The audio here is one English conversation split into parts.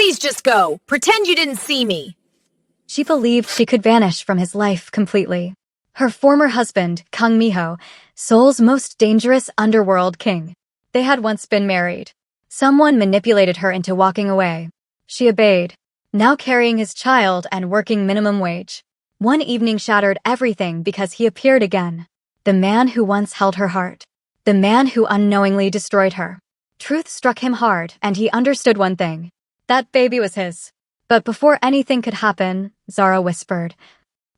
Please just go. Pretend you didn't see me. She believed she could vanish from his life completely. Her former husband, Kang Miho, Seoul's most dangerous underworld king. They had once been married. Someone manipulated her into walking away. She obeyed, now carrying his child and working minimum wage. One evening shattered everything because he appeared again. The man who once held her heart. The man who unknowingly destroyed her. Truth struck him hard, and he understood one thing. That baby was his. But before anything could happen, Zara whispered,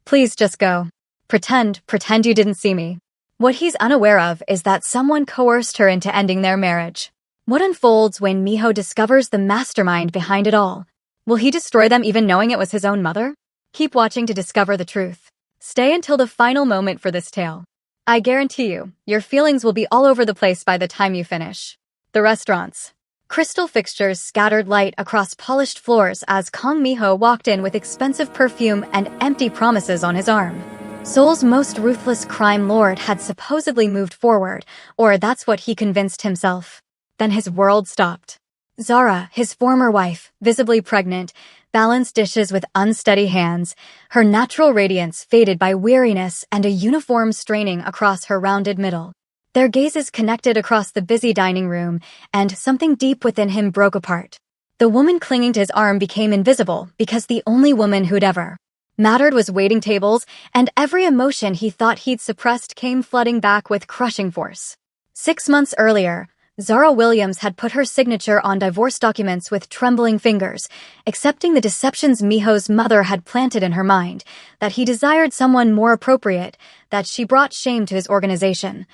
"Please just go. Pretend you didn't see me." What he's unaware of is that someone coerced her into ending their marriage. What unfolds when Miho discovers the mastermind behind it all? Will he destroy them even knowing it was his own mother? Keep watching to discover the truth. Stay until the final moment for this tale. I guarantee you, your feelings will be all over the place by the time you finish. The restaurants. Crystal fixtures scattered light across polished floors as Kang Miho walked in with expensive perfume and empty promises on his arm. Seoul's most ruthless crime lord had supposedly moved forward, or that's what he convinced himself. Then his world stopped. Zara, his former wife, visibly pregnant, balanced dishes with unsteady hands, her natural radiance faded by weariness and a uniform straining across her rounded middle. Their gazes connected across the busy dining room, and something deep within him broke apart. The woman clinging to his arm became invisible because the only woman who'd ever mattered was waiting tables, and every emotion he thought he'd suppressed came flooding back with crushing force. 6 months earlier, Zara Williams had put her signature on divorce documents with trembling fingers, accepting the deceptions Miho's mother had planted in her mind, that he desired someone more appropriate, that she brought shame to his organization,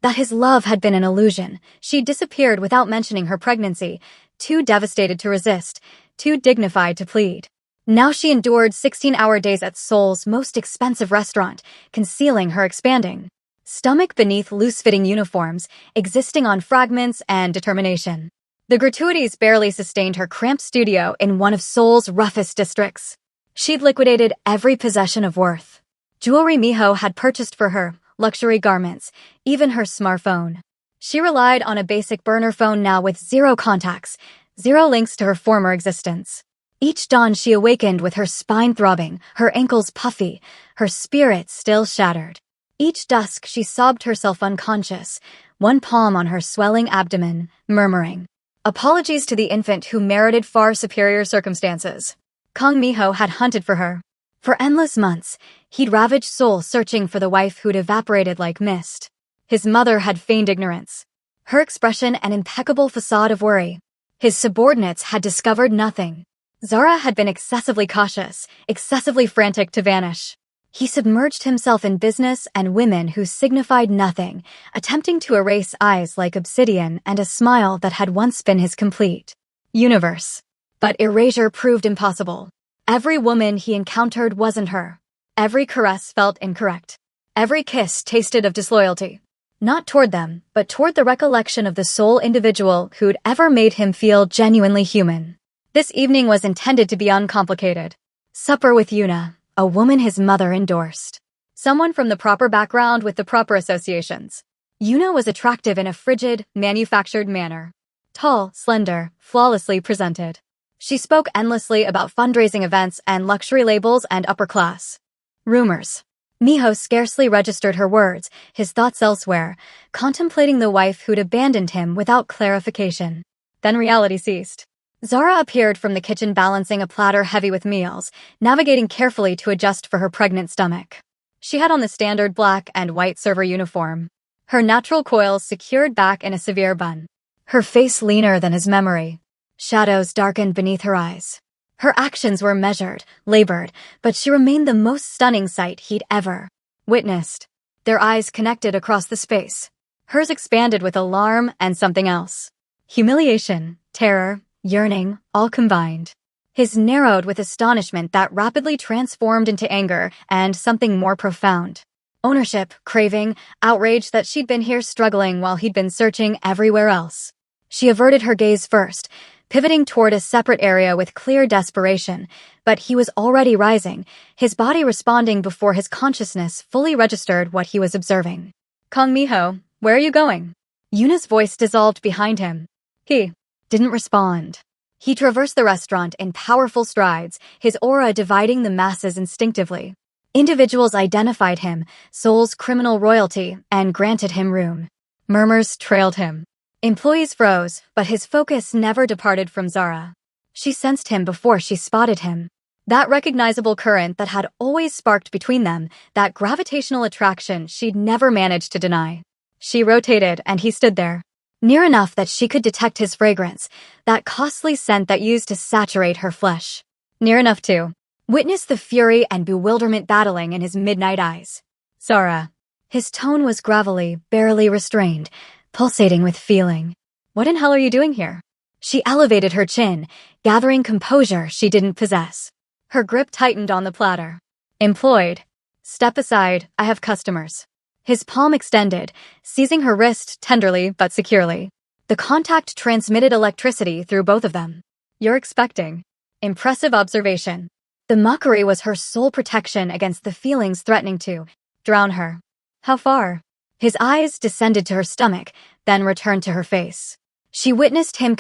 that his love had been an illusion. She disappeared without mentioning her pregnancy, too devastated to resist, too dignified to plead. Now she endured 16-hour days at Seoul's most expensive restaurant, concealing her expanding stomach beneath loose-fitting uniforms, existing on fragments and determination. The gratuities barely sustained her cramped studio in one of Seoul's roughest districts. She'd liquidated every possession of worth. Jewelry Miho had purchased for her, luxury garments, even her smartphone. She relied on a basic burner phone now with 0 contacts, 0 links to her former existence. Each dawn she awakened with her spine throbbing, her ankles puffy, her spirit still shattered. Each dusk she sobbed herself unconscious, one palm on her swelling abdomen, murmuring apologies to the infant who merited far superior circumstances. Kang Miho had hunted for her. For endless months, he'd ravaged Seoul searching for the wife who'd evaporated like mist. His mother had feigned ignorance, her expression an impeccable facade of worry. His subordinates had discovered nothing. Zara had been excessively cautious, excessively frantic to vanish. He submerged himself in business and women who signified nothing, attempting to erase eyes like obsidian and a smile that had once been his complete universe. But erasure proved impossible. Every woman he encountered wasn't her. Every caress felt incorrect. Every kiss tasted of disloyalty. Not toward them, but toward the recollection of the sole individual who'd ever made him feel genuinely human. This evening was intended to be uncomplicated. Supper with Yuna, a woman his mother endorsed. Someone from the proper background with the proper associations. Yuna was attractive in a frigid, manufactured manner. Tall, slender, flawlessly presented. She spoke endlessly about fundraising events and luxury labels and upper class rumors. Miho scarcely registered her words, his thoughts elsewhere, contemplating the wife who'd abandoned him without clarification. Then reality ceased. Zara appeared from the kitchen balancing a platter heavy with meals, navigating carefully to adjust for her pregnant stomach. She had on the standard black and white server uniform, her natural coils secured back in a severe bun. Her face leaner than his memory. Shadows darkened beneath her eyes. Her actions were measured, labored, but she remained the most stunning sight he'd ever witnessed. Their eyes connected across the space. Hers expanded with alarm and something else. Humiliation, terror, yearning, all combined. His narrowed with astonishment that rapidly transformed into anger and something more profound. Ownership, craving, outrage that she'd been here struggling while he'd been searching everywhere else. She averted her gaze first, pivoting toward a separate area with clear desperation, but he was already rising, his body responding before his consciousness fully registered what he was observing. Kang Miho, where are you going? Yuna's voice dissolved behind him. He didn't respond. He traversed the restaurant in powerful strides, his aura dividing the masses instinctively. Individuals identified him, Seoul's criminal royalty, and granted him room. Murmurs trailed him. Employees froze, but his focus never departed from Zara. She sensed him before she spotted him. That recognizable current that had always sparked between them, that gravitational attraction she'd never managed to deny. She rotated, and he stood there. Near enough that she could detect his fragrance, that costly scent that used to saturate her flesh. Near enough to witness the fury and bewilderment battling in his midnight eyes. Zara. His tone was gravelly, barely restrained, pulsating with feeling. What in hell are you doing here? She elevated her chin, gathering composure she didn't possess. Her grip tightened on the platter. Employed. Step aside, I have customers. His palm extended, seizing her wrist tenderly but securely. The contact transmitted electricity through both of them. You're expecting. Impressive observation. The mockery was her sole protection against the feelings threatening to drown her. How far? His eyes descended to her stomach, then returned to her face. She witnessed him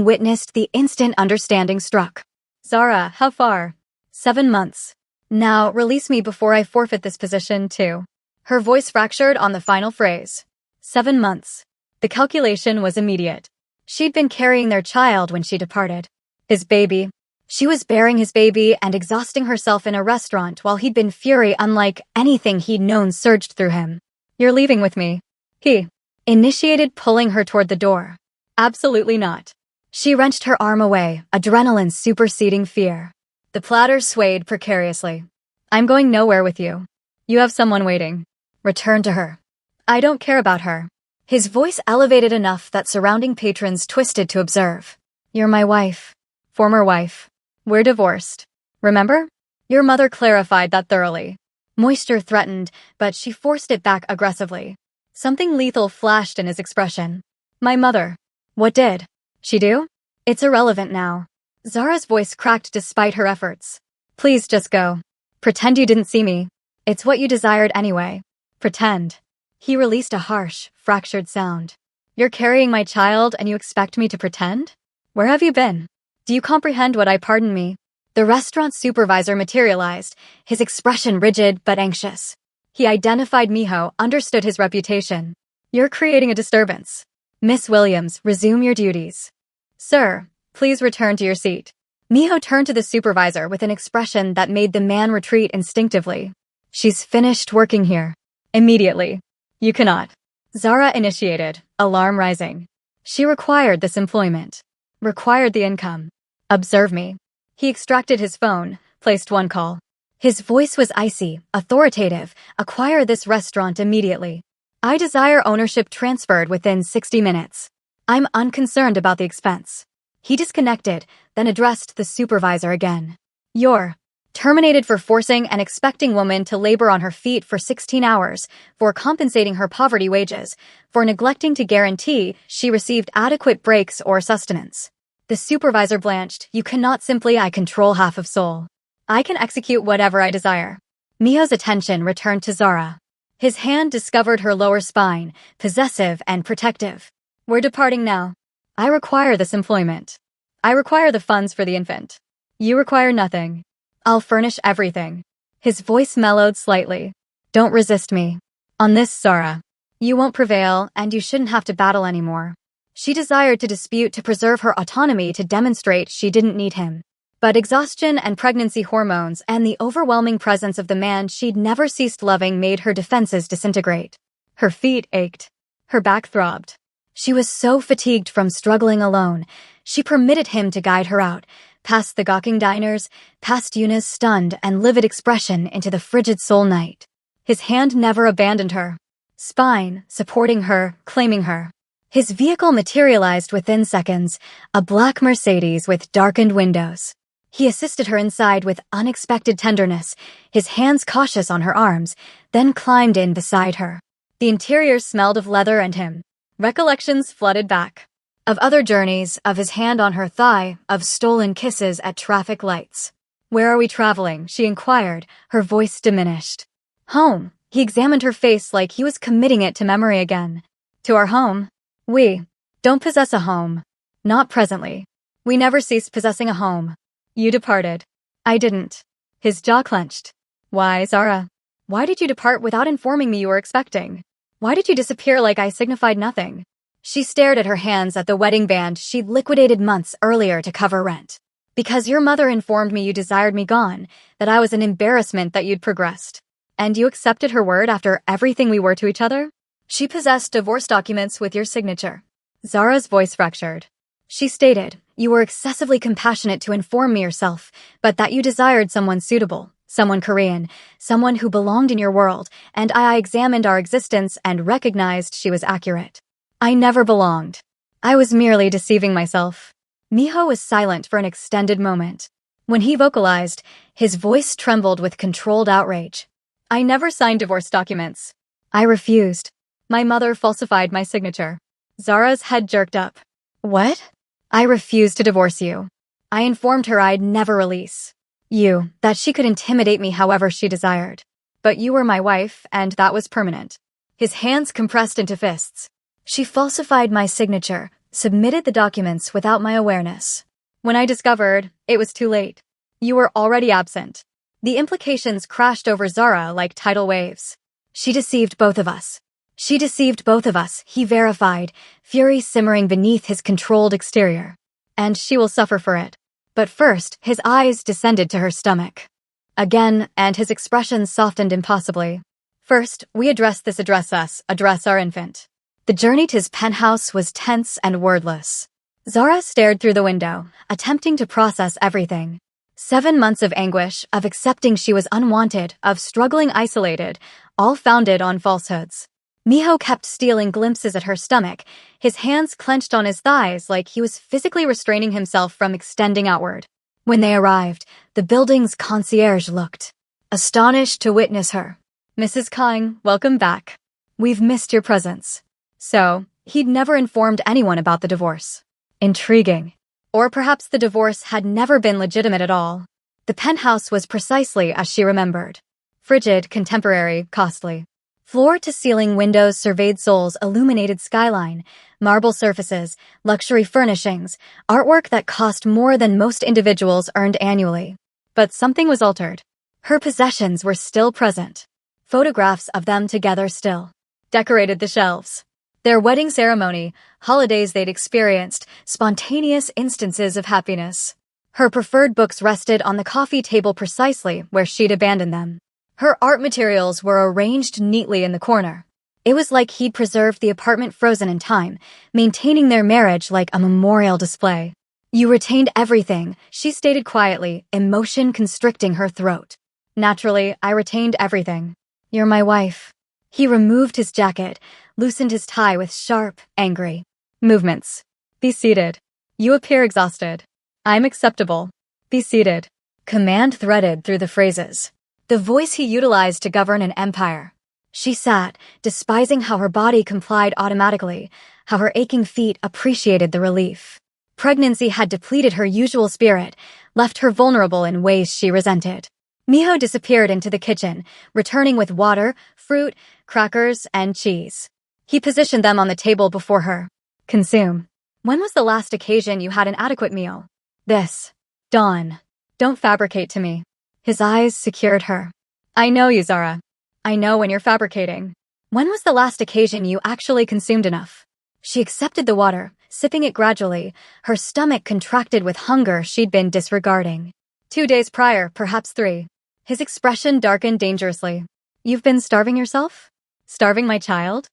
witnessed the instant understanding struck. Zara, how far? 7 months. Now, release me before I forfeit this position, too. Her voice fractured on the final phrase. 7 months. The calculation was immediate. She'd been carrying their child when she departed. His baby. She was bearing his baby and exhausting herself in a restaurant while he'd been fury unlike anything he'd known surged through him. You're leaving with me. He initiated, pulling her toward the door. Absolutely not. She wrenched her arm away, adrenaline superseding fear. The platter swayed precariously. I'm going nowhere with you. You have someone waiting. Return to her. I don't care about her. His voice elevated enough that surrounding patrons twisted to observe. You're my wife. Former wife. We're divorced. Remember? Your mother clarified that thoroughly. Moisture threatened, but she forced it back aggressively. Something lethal flashed in his expression. My mother. What did she do? It's irrelevant now. Zara's voice cracked despite her efforts. Please just go. Pretend you didn't see me. It's what you desired anyway. Pretend. He released a harsh, fractured sound. You're carrying my child and you expect me to pretend? Where have you been? Do you comprehend what I pardon me? The restaurant supervisor materialized, his expression rigid but anxious. He identified Miho, understood his reputation. You're creating a disturbance. Miss Williams, resume your duties. Sir, please return to your seat. Miho turned to the supervisor with an expression that made the man retreat instinctively. She's finished working here. Immediately. You cannot. Zara initiated, alarm rising. She required this employment. Required the income. Observe me. He extracted his phone, placed one call. His voice was icy, authoritative. Acquire this restaurant immediately. I desire ownership transferred within 60 minutes. I'm unconcerned about the expense. He disconnected, then addressed the supervisor again. You're terminated for forcing an expecting woman to labor on her feet for 16 hours, for compensating her poverty wages, for neglecting to guarantee she received adequate breaks or sustenance. The supervisor blanched. You cannot simply I control half of Seoul. I can execute whatever I desire. Miho's attention returned to Zara. His hand discovered her lower spine, possessive and protective. We're departing now. I require this employment. I require the funds for the infant. You require nothing. I'll furnish everything. His voice mellowed slightly. Don't resist me. On this, Zara. You won't prevail, and you shouldn't have to battle anymore. She desired to dispute to preserve her autonomy to demonstrate she didn't need him. But exhaustion and pregnancy hormones and the overwhelming presence of the man she'd never ceased loving made her defenses disintegrate. Her feet ached. Her back throbbed. She was so fatigued from struggling alone, she permitted him to guide her out, past the gawking diners, past Yuna's stunned and livid expression into the frigid Seoul night. His hand never abandoned her. Spine, supporting her, claiming her. His vehicle materialized within seconds, a black Mercedes with darkened windows. He assisted her inside with unexpected tenderness, his hands cautious on her arms, then climbed in beside her. The interior smelled of leather and him. Recollections flooded back. Of other journeys, of his hand on her thigh, of stolen kisses at traffic lights. Where are we traveling? She inquired, her voice diminished. Home. He examined her face like he was committing it to memory again. To our home. We don't possess a home. Not presently. We never ceased possessing a home. You departed. I didn't. His jaw clenched. Why, Zara? Why did you depart without informing me you were expecting? Why did you disappear like I signified nothing? She stared at her hands at the wedding band she'd liquidated months earlier to cover rent. Because your mother informed me you desired me gone, that I was an embarrassment that you'd progressed. And you accepted her word after everything we were to each other? She possessed divorce documents with your signature. Zara's voice fractured. She stated, you were excessively compassionate to inform me yourself, but that you desired someone suitable, someone Korean, someone who belonged in your world, and I examined our existence and recognized she was accurate. I never belonged. I was merely deceiving myself. Miho was silent for an extended moment. When he vocalized, his voice trembled with controlled outrage. I never signed divorce documents. I refused. My mother falsified my signature. Zara's head jerked up. What? I refused to divorce you. I informed her I'd never release you, that she could intimidate me however she desired. But you were my wife, and that was permanent. His hands compressed into fists. She falsified my signature, submitted the documents without my awareness. When I discovered, it was too late. You were already absent. The implications crashed over Zara like tidal waves. She deceived both of us. She deceived both of us, he verified, fury simmering beneath his controlled exterior. And she will suffer for it. But first, his eyes descended to her stomach. Again, and his expression softened impossibly. First, we address our infant. The journey to his penthouse was tense and wordless. Zara stared through the window, attempting to process everything. 7 months of anguish, of accepting she was unwanted, of struggling isolated, all founded on falsehoods. Miho kept stealing glimpses at her stomach, his hands clenched on his thighs like he was physically restraining himself from extending outward. When they arrived, the building's concierge looked astonished to witness her. Mrs. Kang, welcome back. We've missed your presence. So, he'd never informed anyone about the divorce. Intriguing. Or perhaps the divorce had never been legitimate at all. The penthouse was precisely as she remembered. Frigid, contemporary, costly. Floor-to-ceiling windows surveyed Seoul's illuminated skyline, marble surfaces, luxury furnishings, artwork that cost more than most individuals earned annually. But something was altered. Her possessions were still present. Photographs of them together still decorated the shelves. Their wedding ceremony, holidays they'd experienced, spontaneous instances of happiness. Her preferred books rested on the coffee table precisely where she'd abandoned them. Her art materials were arranged neatly in the corner. It was like he'd preserved the apartment frozen in time, maintaining their marriage like a memorial display. You retained everything, she stated quietly, emotion constricting her throat. Naturally, I retained everything. You're my wife. He removed his jacket, loosened his tie with sharp, angry movements. Be seated. You appear exhausted. I'm acceptable. Be seated. Command threaded through the phrases. The voice he utilized to govern an empire. She sat, despising how her body complied automatically, how her aching feet appreciated the relief. Pregnancy had depleted her usual spirit, left her vulnerable in ways she resented. Miho disappeared into the kitchen, returning with water, fruit, crackers, and cheese. He positioned them on the table before her. Consume. When was the last occasion you had an adequate meal? This. Dawn. Don't fabricate to me. His eyes secured her. I know you, Zara. I know when you're fabricating. When was the last occasion you actually consumed enough? She accepted the water, sipping it gradually, her stomach contracted with hunger she'd been disregarding. 2 days prior, perhaps 3. His expression darkened dangerously. You've been starving yourself? Starving my child?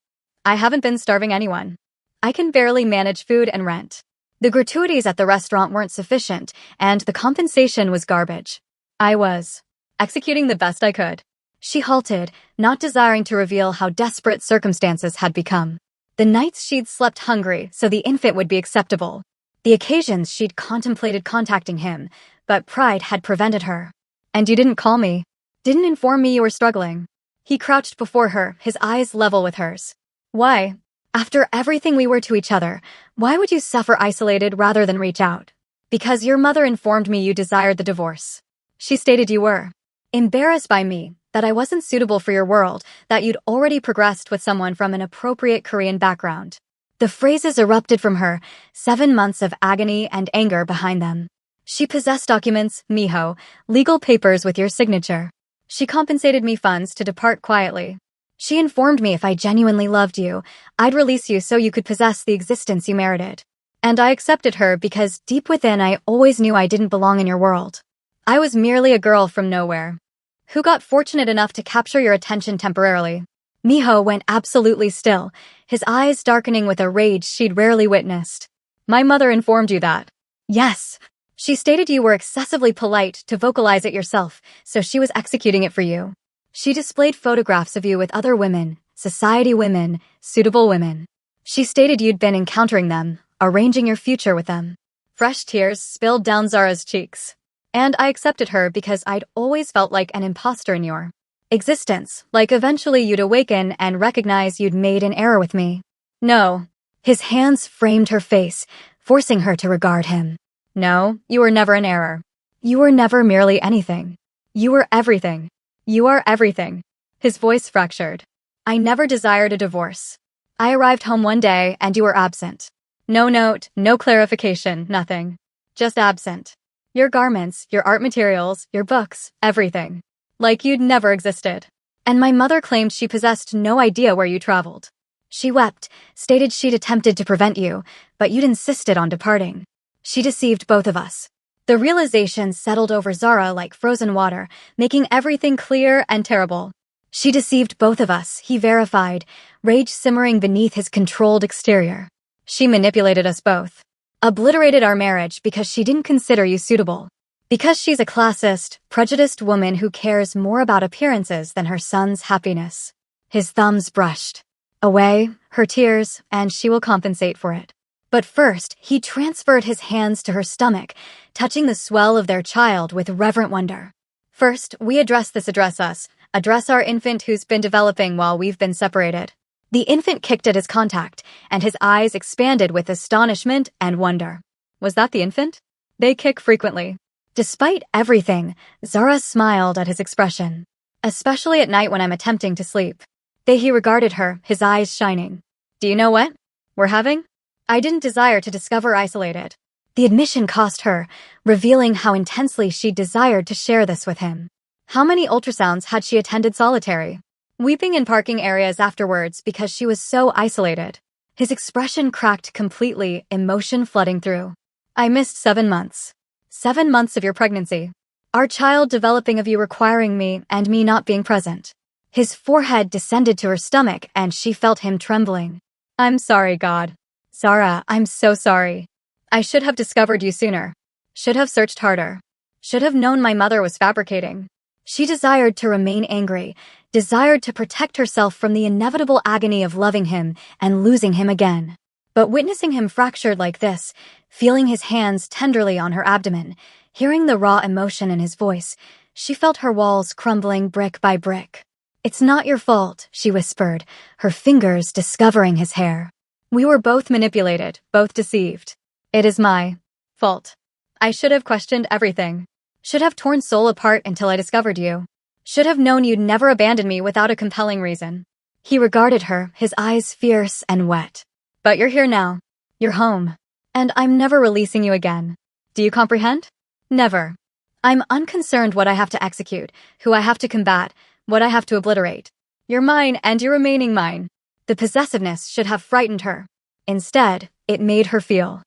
I haven't been starving anyone. I can barely manage food and rent. The gratuities at the restaurant weren't sufficient, and the compensation was garbage. I was executing the best I could. She halted, not desiring to reveal how desperate circumstances had become. The nights she'd slept hungry so the infant would be acceptable. The occasions she'd contemplated contacting him, but pride had prevented her. And you didn't call me. Didn't inform me you were struggling. He crouched before her, his eyes level with hers. Why? After everything we were to each other, why would you suffer isolated rather than reach out? Because your mother informed me you desired the divorce. She stated you were embarrassed by me, that I wasn't suitable for your world, that you'd already progressed with someone from an appropriate Korean background. The phrases erupted from her, 7 months of agony and anger behind them. She possessed documents, mijo, legal papers with your signature. She compensated me funds to depart quietly. She informed me if I genuinely loved you, I'd release you so you could possess the existence you merited. And I accepted her because deep within I always knew I didn't belong in your world. I was merely a girl from nowhere, who got fortunate enough to capture your attention temporarily. Miho went absolutely still, his eyes darkening with a rage she'd rarely witnessed. My mother informed you that. Yes. She stated you were excessively polite to vocalize it yourself, so she was executing it for you. She displayed photographs of you with other women, society women, suitable women. She stated you'd been encountering them, arranging your future with them. Fresh tears spilled down Zara's cheeks. And I accepted her because I'd always felt like an imposter in your existence, like eventually you'd awaken and recognize you'd made an error with me. No. His hands framed her face, forcing her to regard him. No, you were never an error. You were never merely anything. You were everything. You are everything. His voice fractured. I never desired a divorce. I arrived home one day and you were absent. No note, no clarification, nothing. Just absent. Your garments, your art materials, your books, everything. Like you'd never existed. And my mother claimed she possessed no idea where you traveled. She wept, stated she'd attempted to prevent you, but you'd insisted on departing. She deceived both of us. The realization settled over Zara like frozen water, making everything clear and terrible. She deceived both of us, he verified, rage simmering beneath his controlled exterior. She manipulated us both. Obliterated our marriage because she didn't consider you suitable. Because she's a classist, prejudiced woman who cares more about appearances than her son's happiness. His thumbs brushed away her tears, and she will compensate for it. But first, he transferred his hands to her stomach, touching the swell of their child with reverent wonder. First, we address us, address our infant who's been developing while we've been separated. The infant kicked at his contact, and his eyes expanded with astonishment and wonder. Was that the infant? They kick frequently. Despite everything, Zara smiled at his expression. Especially at night when I'm attempting to sleep. He regarded her, his eyes shining. Do you know what we're having? I didn't desire to discover isolated. The admission cost her, revealing how intensely she desired to share this with him. How many ultrasounds had she attended solitary? Weeping in parking areas afterwards because she was so isolated. His expression cracked completely, emotion flooding through. I missed 7 months. 7 months of your pregnancy. Our child developing of you requiring me and me not being present. His forehead descended to her stomach and she felt him trembling. I'm sorry, God. Zara, I'm so sorry. I should have discovered you sooner. Should have searched harder. Should have known my mother was fabricating. She desired to remain angry, desired to protect herself from the inevitable agony of loving him and losing him again. But witnessing him fractured like this, feeling his hands tenderly on her abdomen, hearing the raw emotion in his voice, she felt her walls crumbling brick by brick. It's not your fault, she whispered, her fingers discovering his hair. We were both manipulated, both deceived. It is my fault. I should have questioned everything. Should have torn soul apart until I discovered you. Should have known you'd never abandon me without a compelling reason. He regarded her, his eyes fierce and wet. But you're here now. You're home. And I'm never releasing you again. Do you comprehend? Never. I'm unconcerned what I have to execute, who I have to combat, what I have to obliterate. You're mine and you're remaining mine. The possessiveness should have frightened her. Instead, it made her feel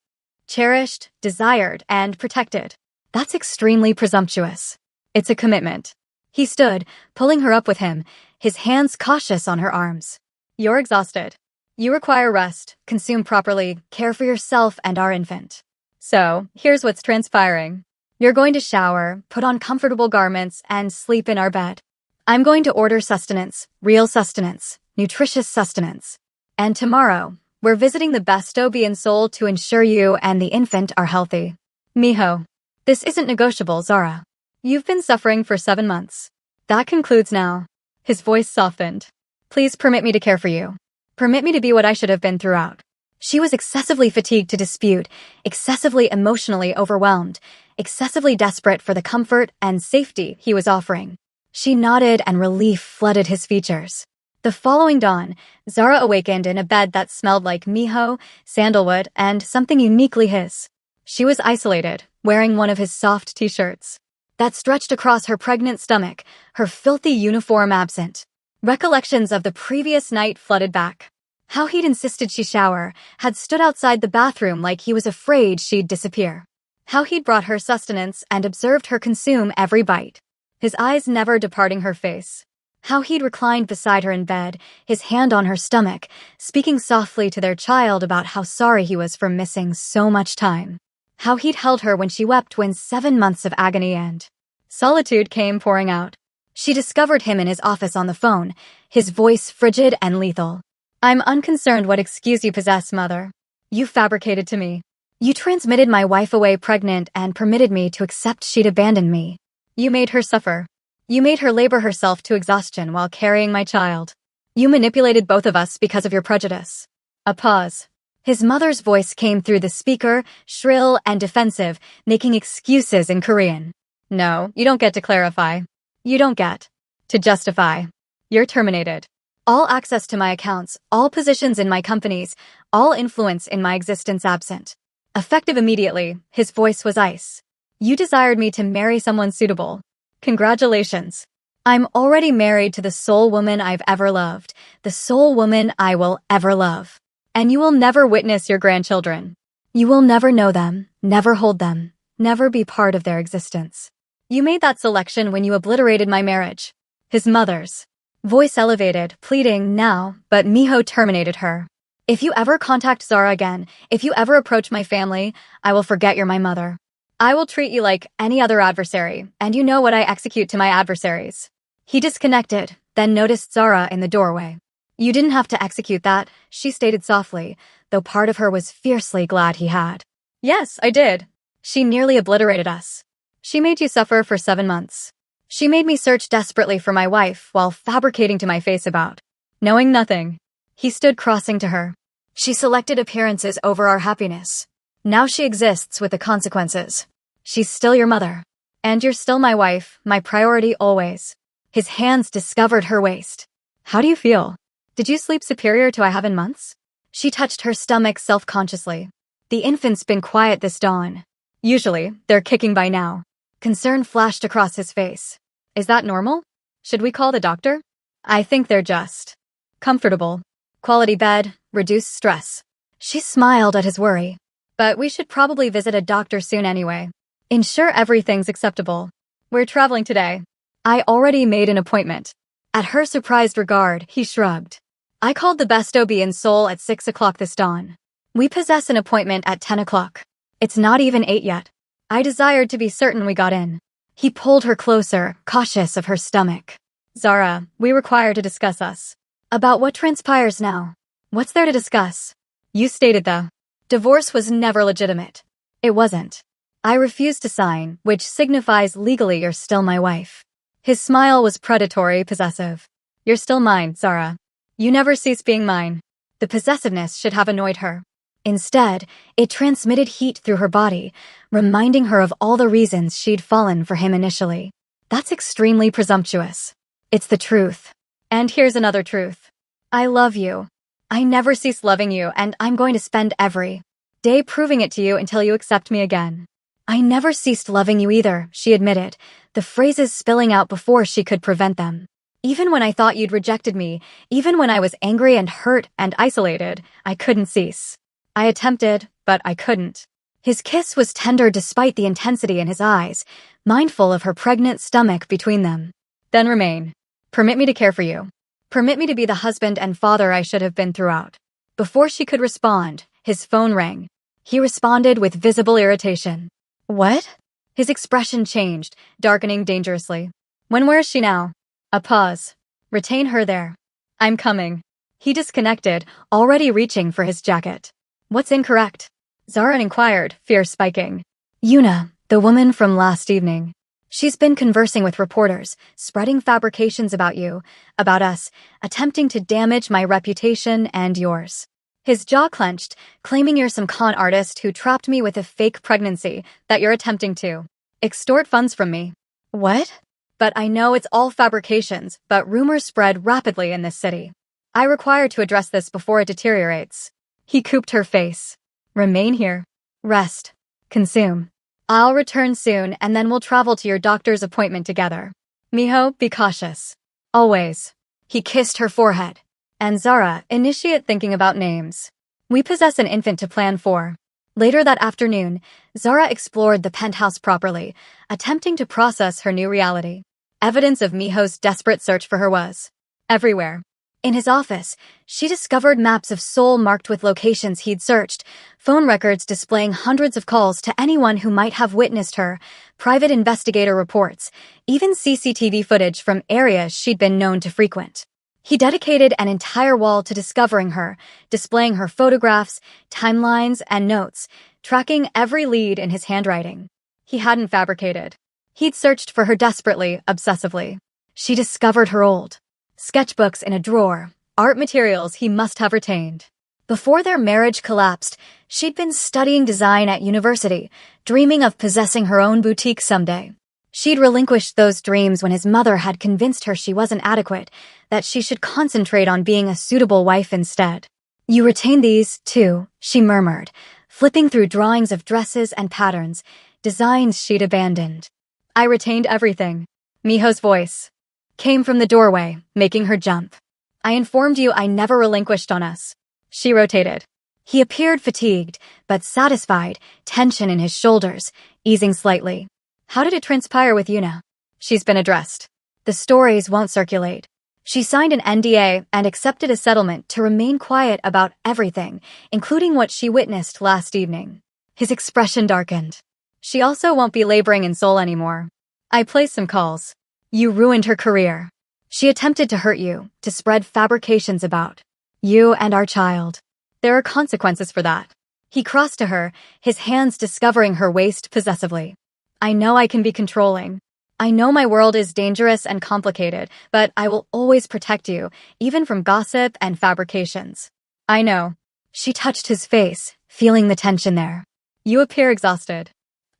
cherished, desired, and protected. That's extremely presumptuous. It's a commitment. He stood, pulling her up with him, his hands cautious on her arms. You're exhausted. You require rest, consume properly, care for yourself and our infant. So, here's what's transpiring. You're going to shower, put on comfortable garments, and sleep in our bed. I'm going to order sustenance, real sustenance, nutritious sustenance. And tomorrow, we're visiting the best OB and soul to ensure you and the infant are healthy. Mijo. This isn't negotiable, Zara. You've been suffering for 7 months. That concludes now. His voice softened. Please permit me to care for you. Permit me to be what I should have been throughout. She was excessively fatigued to dispute, excessively emotionally overwhelmed, excessively desperate for the comfort and safety he was offering. She nodded and relief flooded his features. The following dawn, Zara awakened in a bed that smelled like miho, sandalwood, and something uniquely his. She was isolated, wearing one of his soft t-shirts that stretched across her pregnant stomach, her filthy uniform absent. Recollections of the previous night flooded back. How he'd insisted she shower, had stood outside the bathroom like he was afraid she'd disappear. How he'd brought her sustenance and observed her consume every bite, his eyes never departing her face. How he'd reclined beside her in bed, his hand on her stomach, speaking softly to their child about how sorry he was for missing so much time. How he'd held her when she wept when 7 months of agony and solitude came pouring out. She discovered him in his office on the phone, his voice frigid and lethal. "I'm unconcerned what excuse you possess, mother. You fabricated to me. You transmitted my wife away pregnant and permitted me to accept she'd abandoned me. You made her suffer. You made her labor herself to exhaustion while carrying my child. You manipulated both of us because of your prejudice." A pause. His mother's voice came through the speaker, shrill and defensive, making excuses in Korean. "No, you don't get to clarify. You don't get to justify. You're terminated. All access to my accounts, all positions in my companies, all influence in my existence absent." Effective immediately, his voice was ice. "You desired me to marry someone suitable. Congratulations. I'm already married to the sole woman I've ever loved, the sole woman I will ever love. And you will never witness your grandchildren. You will never know them, never hold them, never be part of their existence. You made that selection when you obliterated my marriage." His mother's voice elevated, pleading now, but Miho terminated her. "If you ever contact Zara again, if you ever approach my family, I will forget you're my mother. I will treat you like any other adversary, and you know what I execute to my adversaries." He disconnected, then noticed Zara in the doorway. "You didn't have to execute that," she stated softly, though part of her was fiercely glad he had. "Yes, I did. She nearly obliterated us. She made you suffer for 7 months. She made me search desperately for my wife while fabricating to my face about knowing nothing." He stood crossing to her. "She selected appearances over our happiness. Now she exists with the consequences. She's still your mother. And you're still my wife, my priority always." His hands discovered her waist. "How do you feel? Did you sleep superior to I have in months?" She touched her stomach self-consciously. "The infant's been quiet this dawn. Usually, they're kicking by now." Concern flashed across his face. "Is that normal? Should we call the doctor?" "I think they're just comfortable. Quality bed, reduced stress." She smiled at his worry. "But we should probably visit a doctor soon anyway. Ensure everything's acceptable. We're traveling today. I already made an appointment." At her surprised regard, he shrugged. "I called the best OB in Seoul at 6 o'clock this dawn. We possess an appointment at 10 o'clock. It's not even 8 yet." I desired to be certain we got in. He pulled her closer, cautious of her stomach. "Zara, we require to discuss us." "About what transpires now? What's there to discuss?" "You stated the divorce was never legitimate." "It wasn't. I refused to sign, which signifies legally you're still my wife." His smile was predatory, possessive. "You're still mine, Zara. You never cease being mine." The possessiveness should have annoyed her. Instead, it transmitted heat through her body, reminding her of all the reasons she'd fallen for him initially. That's extremely presumptuous. It's the truth. And here's another truth. I love you. I never cease loving you, and I'm going to spend every day proving it to you until you accept me again. "I never ceased loving you either," she admitted, the phrases spilling out before she could prevent them. "Even when I thought you'd rejected me, even when I was angry and hurt and isolated, I couldn't cease. I attempted, but I couldn't." His kiss was tender despite the intensity in his eyes, mindful of her pregnant stomach between them. "Then remain. Permit me to care for you. Permit me to be the husband and father I should have been throughout." Before she could respond, his phone rang. He responded with visible irritation. "What?" His expression changed, darkening dangerously. Where is she now?" A pause. "Retain her there. I'm coming." He disconnected, already reaching for his jacket. "What's incorrect?" Zara inquired, fear spiking. "Yuna, the woman from last evening. She's been conversing with reporters, spreading fabrications about you, about us, attempting to damage my reputation and yours." His jaw clenched, claiming you're some con artist who trapped me with a fake pregnancy that you're attempting to extort funds from me. "What?" But I know it's all fabrications, but rumors spread rapidly in this city. I require to address this before it deteriorates. He cooped her face. Remain here. Rest. Consume. I'll return soon, and then we'll travel to your doctor's appointment together. Miho, be cautious. Always. He kissed her forehead. And Zara, initiate thinking about names. We possess an infant to plan for. Later that afternoon, Zara explored the penthouse properly, attempting to process her new reality. Evidence of Miho's desperate search for her was everywhere. In his office, she discovered maps of Seoul marked with locations he'd searched, phone records displaying hundreds of calls to anyone who might have witnessed her, private investigator reports, even CCTV footage from areas she'd been known to frequent. He dedicated an entire wall to discovering her, displaying her photographs, timelines, and notes, tracking every lead in his handwriting. He hadn't fabricated. He'd searched for her desperately, obsessively. She discovered her old sketchbooks in a drawer, art materials he must have retained. Before their marriage collapsed, she'd been studying design at university, dreaming of possessing her own boutique someday. She'd relinquished those dreams when his mother had convinced her she wasn't adequate, that she should concentrate on being a suitable wife instead. You retain these, too, she murmured, flipping through drawings of dresses and patterns, designs she'd abandoned. I retained everything. Miho's voice came from the doorway, making her jump. I informed you I never relinquished on us. She rotated. He appeared fatigued, but satisfied, tension in his shoulders, easing slightly. How did it transpire with Yuna? She's been addressed. The stories won't circulate. She signed an NDA and accepted a settlement to remain quiet about everything, including what she witnessed last evening. His expression darkened. She also won't be laboring in Seoul anymore. I placed some calls. You ruined her career. She attempted to hurt you, to spread fabrications about you and our child. There are consequences for that. He crossed to her, his hands discovering her waist possessively. I know I can be controlling. I know my world is dangerous and complicated, but I will always protect you, even from gossip and fabrications. I know. She touched his face, feeling the tension there. You appear exhausted.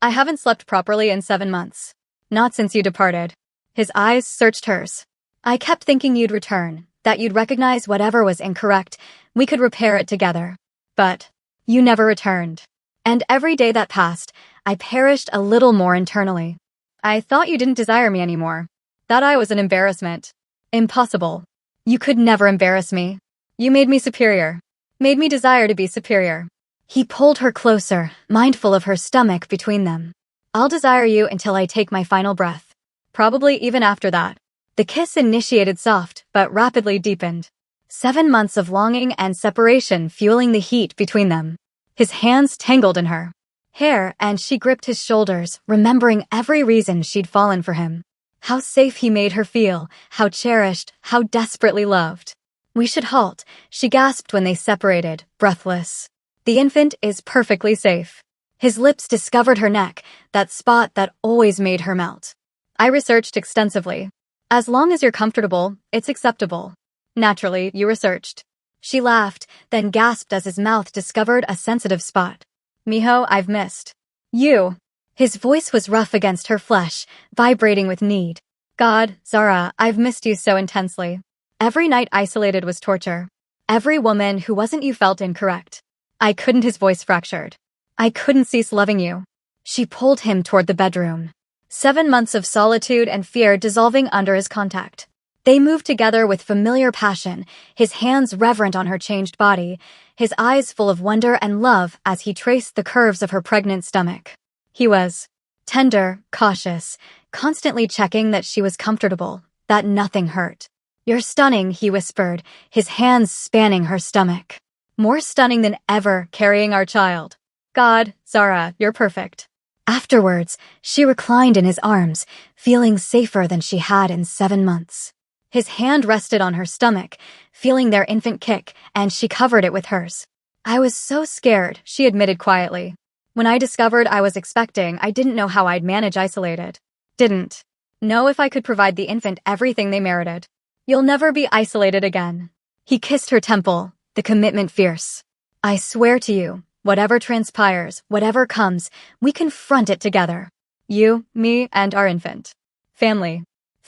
I haven't slept properly in 7 months. Not since you departed. His eyes searched hers. I kept thinking you'd return, that you'd recognize whatever was incorrect, we could repair it together. But you never returned. And every day that passed, I perished a little more internally. I thought you didn't desire me anymore. That I was an embarrassment. Impossible. You could never embarrass me. You made me superior. Made me desire to be superior. He pulled her closer, mindful of her stomach between them. I'll desire you until I take my final breath. Probably even after that. The kiss initiated soft, but rapidly deepened. 7 months of longing and separation fueling the heat between them. His hands tangled in her hair, and she gripped his shoulders, remembering every reason she'd fallen for him. How safe he made her feel, how cherished, how desperately loved. We should halt, she gasped when they separated, breathless. The infant is perfectly safe. His lips discovered her neck, that spot that always made her melt. I researched extensively. As long as you're comfortable, it's acceptable. Naturally, you researched. She laughed, then gasped as his mouth discovered a sensitive spot. Miho, I've missed you. His voice was rough against her flesh, vibrating with need. God, Zara, I've missed you so intensely. Every night isolated was torture. Every woman who wasn't you felt incorrect. I couldn't, his voice fractured. I couldn't cease loving you. She pulled him toward the bedroom. 7 months of solitude and fear dissolving under his contact. They moved together with familiar passion, his hands reverent on her changed body, his eyes full of wonder and love as he traced the curves of her pregnant stomach. He was tender, cautious, constantly checking that she was comfortable, that nothing hurt. You're stunning, he whispered, his hands spanning her stomach. More stunning than ever, carrying our child. God, Zara, you're perfect. Afterwards, she reclined in his arms, feeling safer than she had in 7 months. His hand rested on her stomach, feeling their infant kick, and she covered it with hers. I was so scared, she admitted quietly. When I discovered I was expecting, I didn't know how I'd manage isolated. Didn't know if I could provide the infant everything they merited. You'll never be isolated again. He kissed her temple, the commitment fierce. I swear to you, whatever transpires, whatever comes, we confront it together. You, me, and our infant. Family.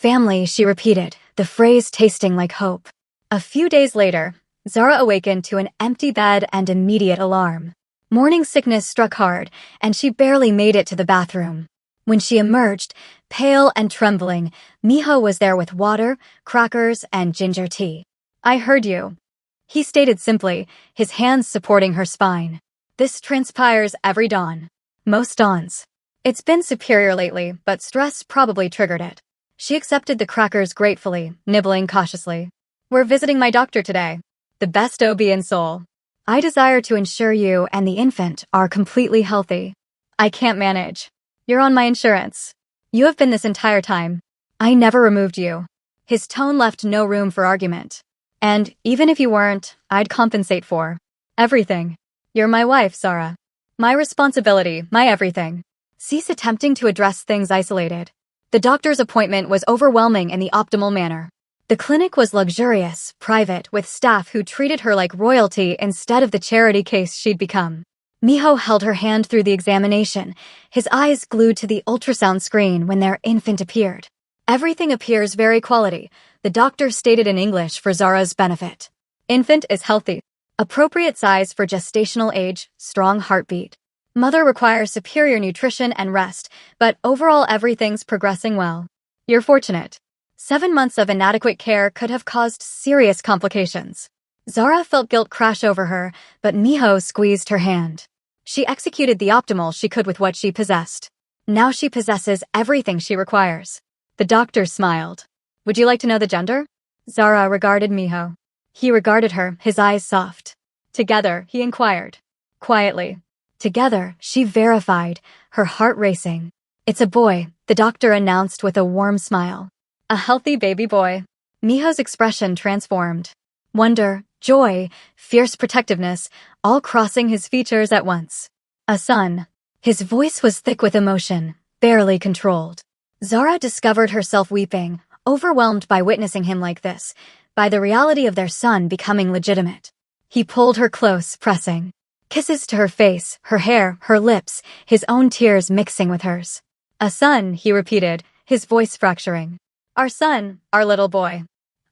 family, she repeated, the phrase tasting like hope. A few days later, Zara awakened to an empty bed and immediate alarm. Morning sickness struck hard, and she barely made it to the bathroom. When she emerged, pale and trembling, Miho was there with water, crackers, and ginger tea. I heard you, he stated simply, his hands supporting her spine. This transpires every dawn. Most dawns. It's been superior lately, but stress probably triggered it. She accepted the crackers gratefully, nibbling cautiously. We're visiting my doctor today. The best OB in Seoul. I desire to ensure you and the infant are completely healthy. I can't manage. You're on my insurance. You have been this entire time. I never removed you. His tone left no room for argument. And even if you weren't, I'd compensate for everything. You're my wife, Zara. My responsibility, my everything. Cease attempting to address things isolated. The doctor's appointment was overwhelming in the optimal manner. The clinic was luxurious, private, with staff who treated her like royalty instead of the charity case she'd become. Miho held her hand through the examination, his eyes glued to the ultrasound screen when their infant appeared. Everything appears very quality, the doctor stated in English for Zara's benefit. Infant is healthy. Appropriate size for gestational age, strong heartbeat. Mother requires superior nutrition and rest, but overall everything's progressing well. You're fortunate. 7 months of inadequate care could have caused serious complications. Zara felt guilt crash over her, but Miho squeezed her hand. She executed the optimal she could with what she possessed. Now she possesses everything she requires. The doctor smiled. Would you like to know the gender? Zara regarded Miho. He regarded her, his eyes soft. Together, he inquired. Quietly. Together, she verified, her heart racing. It's a boy, the doctor announced with a warm smile. A healthy baby boy. Miho's expression transformed. Wonder, joy, fierce protectiveness, all crossing his features at once. A son. His voice was thick with emotion, barely controlled. Zara discovered herself weeping, overwhelmed by witnessing him like this, by the reality of their son becoming legitimate. He pulled her close, pressing. Kisses to her face, her hair, her lips, his own tears mixing with hers. A son, he repeated, his voice fracturing. Our son, our little boy.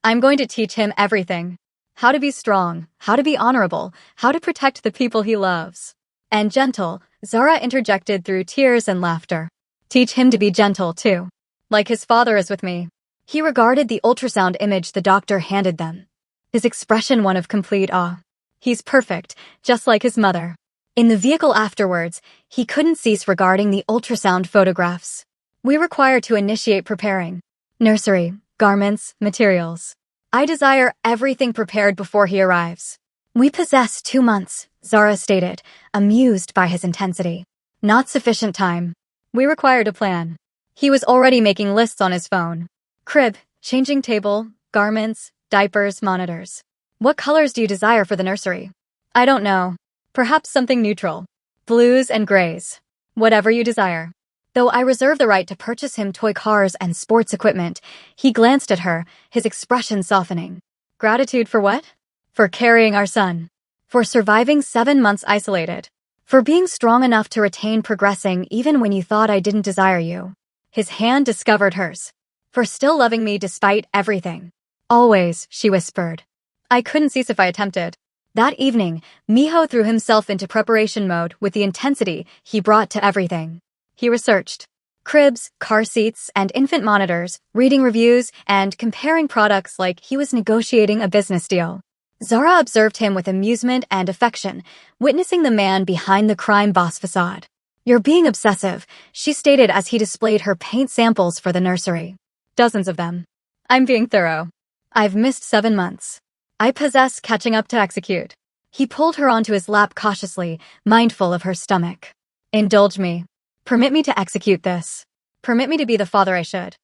I'm going to teach him everything. How to be strong, how to be honorable, how to protect the people he loves. And gentle, Zara interjected through tears and laughter. Teach him to be gentle, too. Like his father is with me. He regarded the ultrasound image the doctor handed them. His expression one of complete awe. He's perfect, just like his mother. In the vehicle afterwards, he couldn't cease regarding the ultrasound photographs. We require to initiate preparing. Nursery, garments, materials. I desire everything prepared before he arrives. We possess 2 months, Zara stated, amused by his intensity. Not sufficient time. We required a plan. He was already making lists on his phone. Crib, changing table, garments, diapers, monitors. What colors do you desire for the nursery? I don't know. Perhaps something neutral. Blues and grays. Whatever you desire. Though I reserve the right to purchase him toy cars and sports equipment, he glanced at her, his expression softening. Gratitude for what? For carrying our son. For surviving 7 months isolated. For being strong enough to retain progressing even when you thought I didn't desire you. His hand discovered hers. For still loving me despite everything. Always, she whispered. I couldn't cease if I attempted. That evening, Miho threw himself into preparation mode with the intensity he brought to everything. He researched cribs, car seats, and infant monitors, reading reviews, and comparing products like he was negotiating a business deal. Zara observed him with amusement and affection, witnessing the man behind the crime boss facade. You're being obsessive, she stated as he displayed her paint samples for the nursery. Dozens of them. I'm being thorough. I've missed 7 months. I possess catching up to execute. He pulled her onto his lap cautiously, mindful of her stomach. Indulge me. Permit me to execute this. Permit me to be the father I should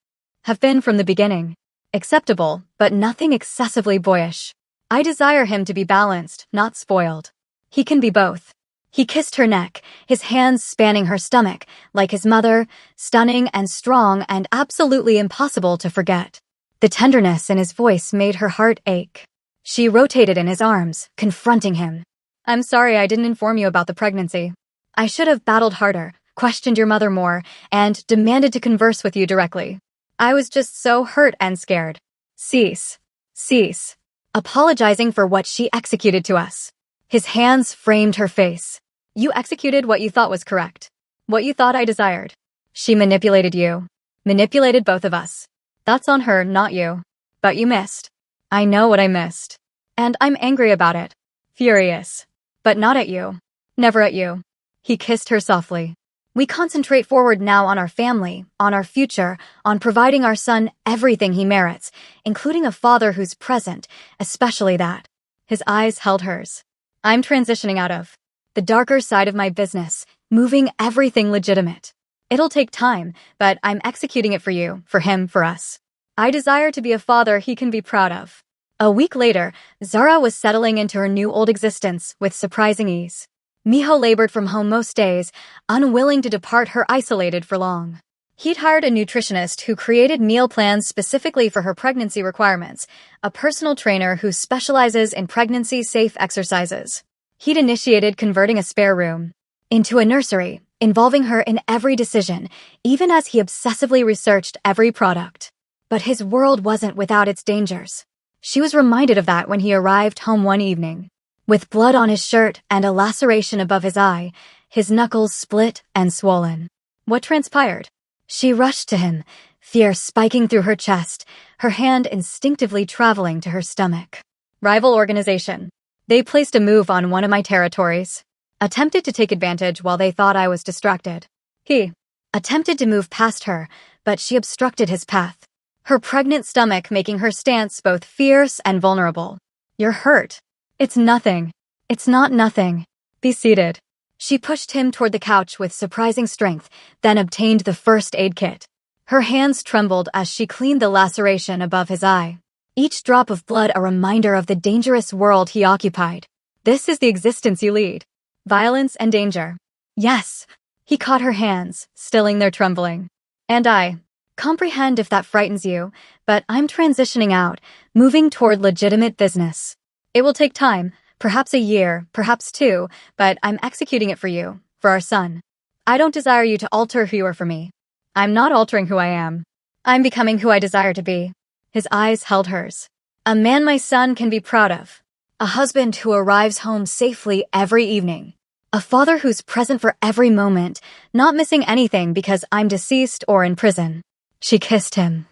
have been from the beginning. Acceptable, but nothing excessively boyish. I desire him to be balanced, not spoiled. He can be both. He kissed her neck, his hands spanning her stomach, like his mother, stunning and strong and absolutely impossible to forget. The tenderness in his voice made her heart ache. She rotated in his arms, confronting him. I'm sorry I didn't inform you about the pregnancy. I should have battled harder, questioned your mother more, and demanded to converse with you directly. I was just so hurt and scared. Cease. Cease. Apologizing for what she executed to us. His hands framed her face. You executed what you thought was correct. What you thought I desired. She manipulated you. Manipulated both of us. That's on her, not you. But you missed. I know what I missed. And I'm angry about it. Furious. But not at you. Never at you. He kissed her softly. We concentrate forward now on our family, on our future, on providing our son everything he merits, including a father who's present, especially that. His eyes held hers. I'm transitioning out of the darker side of my business, moving everything legitimate. It'll take time, but I'm executing it for you, for him, for us. I desire to be a father he can be proud of. A week later, Zara was settling into her new old existence with surprising ease. Miho labored from home most days, unwilling to depart her isolated for long. He'd hired a nutritionist who created meal plans specifically for her pregnancy requirements, a personal trainer who specializes in pregnancy-safe exercises. He'd initiated converting a spare room into a nursery, involving her in every decision, even as he obsessively researched every product. But his world wasn't without its dangers. She was reminded of that when he arrived home one evening. With blood on his shirt and a laceration above his eye, his knuckles split and swollen. What transpired? She rushed to him, fear spiking through her chest, her hand instinctively traveling to her stomach. Rival organization. They placed a move on one of my territories. Attempted to take advantage while they thought I was distracted. He attempted to move past her, but she obstructed his path. Her pregnant stomach making her stance both fierce and vulnerable. You're hurt. It's nothing. It's not nothing. Be seated. She pushed him toward the couch with surprising strength, then obtained the first aid kit. Her hands trembled as she cleaned the laceration above his eye. Each drop of blood a reminder of the dangerous world he occupied. This is the existence you lead. Violence and danger. Yes. He caught her hands, stilling their trembling. And I comprehend if that frightens you, but I'm transitioning out, moving toward legitimate business. It will take time, perhaps a year, perhaps two, but I'm executing it for you, for our son. I don't desire you to alter who you are for me. I'm not altering who I am. I'm becoming who I desire to be. His eyes held hers. A man my son can be proud of. A husband who arrives home safely every evening. A father who's present for every moment, not missing anything because I'm deceased or in prison. She kissed him.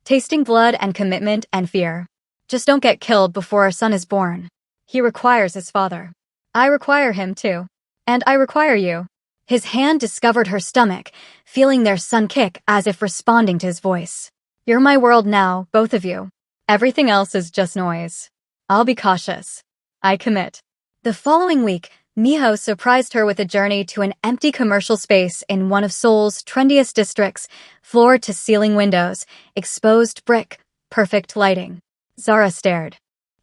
Tasting blood and commitment and fear. Just don't get killed before our son is born. He requires his father. I require him too. And I require you. His hand discovered her stomach, feeling their son kick as if responding to his voice. You're my world now, both of you. Everything else is just noise. I'll be cautious. I commit. The following week, Miho surprised her with a journey to an empty commercial space in one of Seoul's trendiest districts, floor-to-ceiling windows, exposed brick, perfect lighting. Zara stared.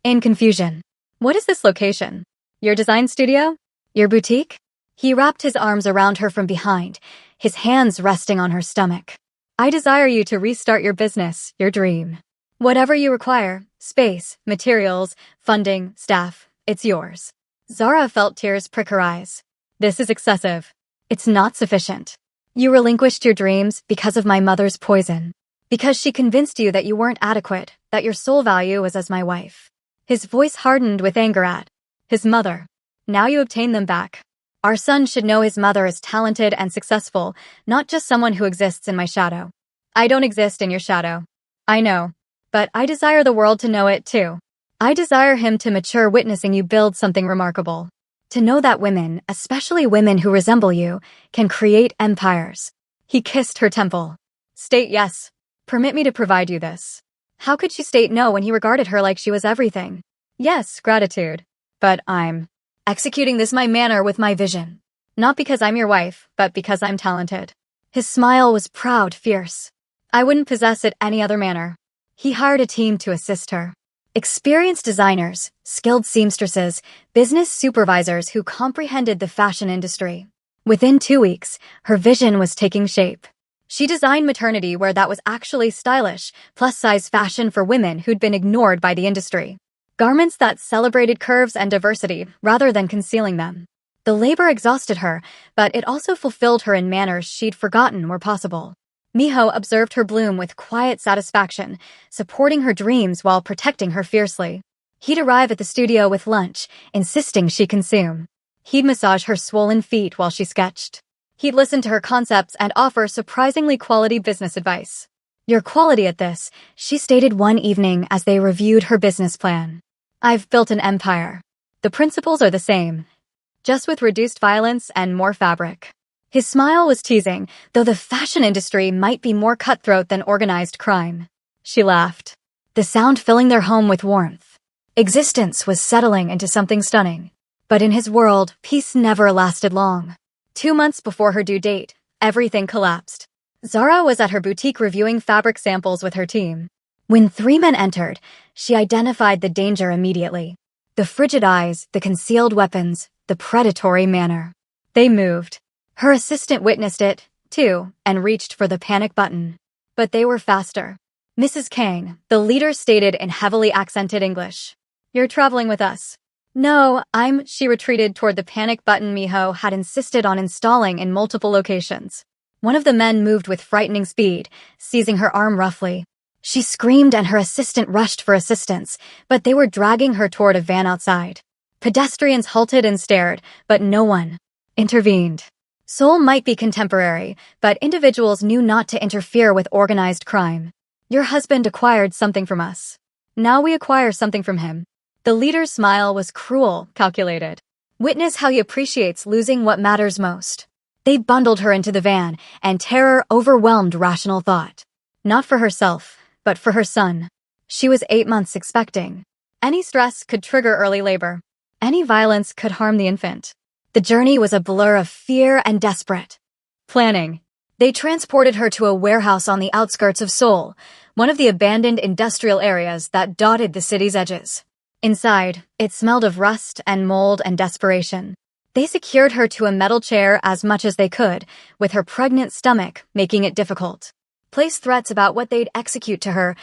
In confusion. What is this location? Your design studio? Your boutique? He wrapped his arms around her from behind, his hands resting on her stomach. I desire you to restart your business, your dream. Whatever you require, space, materials, funding, staff, it's yours. Zara felt tears prick her eyes. This is excessive. It's not sufficient. You relinquished your dreams because of my mother's poison. Because she convinced you that you weren't adequate, that your sole value was as my wife. His voice hardened with anger at his mother. Now you obtain them back. Our son should know his mother is talented and successful, not just someone who exists in my shadow. I don't exist in your shadow. I know. But I desire the world to know it too. I desire him to mature witnessing you build something remarkable. To know that women, especially women who resemble you, can create empires. He kissed her temple. State yes. Permit me to provide you this. How could she state no when he regarded her like she was everything? Yes, gratitude. But I'm executing this my manner with my vision. Not because I'm your wife, but because I'm talented. His smile was proud, fierce. I wouldn't possess it any other manner. He hired a team to assist her. Experienced designers, skilled seamstresses, business supervisors who comprehended the fashion industry. Within 2 weeks, her vision was taking shape. She designed maternity wear that was actually stylish, plus-size fashion for women who'd been ignored by the industry. Garments that celebrated curves and diversity rather than concealing them. The labor exhausted her, but it also fulfilled her in manners she'd forgotten were possible. Miho observed her bloom with quiet satisfaction, supporting her dreams while protecting her fiercely. He'd arrive at the studio with lunch, insisting she consume. He'd massage her swollen feet while she sketched. He'd listen to her concepts and offer surprisingly quality business advice. "You're quality at this," she stated one evening as they reviewed her business plan. "I've built an empire. The principles are the same, just with reduced violence and more fabric." His smile was teasing, though the fashion industry might be more cutthroat than organized crime. She laughed, the sound filling their home with warmth. Existence was settling into something stunning. But in his world, peace never lasted long. 2 months before her due date, everything collapsed. Zara was at her boutique reviewing fabric samples with her team. When 3 men entered, she identified the danger immediately. The frigid eyes, the concealed weapons, the predatory manner. They moved. Her assistant witnessed it, too, and reached for the panic button. But they were faster. "Mrs. Kang," the leader stated in heavily accented English. "You're traveling with us." "No, She retreated toward the panic button Miho had insisted on installing in multiple locations. One of the men moved with frightening speed, seizing her arm roughly. She screamed and her assistant rushed for assistance, but they were dragging her toward a van outside. Pedestrians halted and stared, but no one intervened. Seoul might be contemporary, but individuals knew not to interfere with organized crime. "Your husband acquired something from us. Now we acquire something from him." The leader's smile was cruel, calculated. "Witness how he appreciates losing what matters most." They bundled her into the van, and terror overwhelmed rational thought. Not for herself, but for her son. She was 8 months expecting. Any stress could trigger early labor. Any violence could harm the infant. The journey was a blur of fear and desperate planning. They transported her to a warehouse on the outskirts of Seoul, one of the abandoned industrial areas that dotted the city's edges. Inside, it smelled of rust and mold and desperation. They secured her to a metal chair as much as they could, with her pregnant stomach making it difficult. Placed threats about what they'd execute to her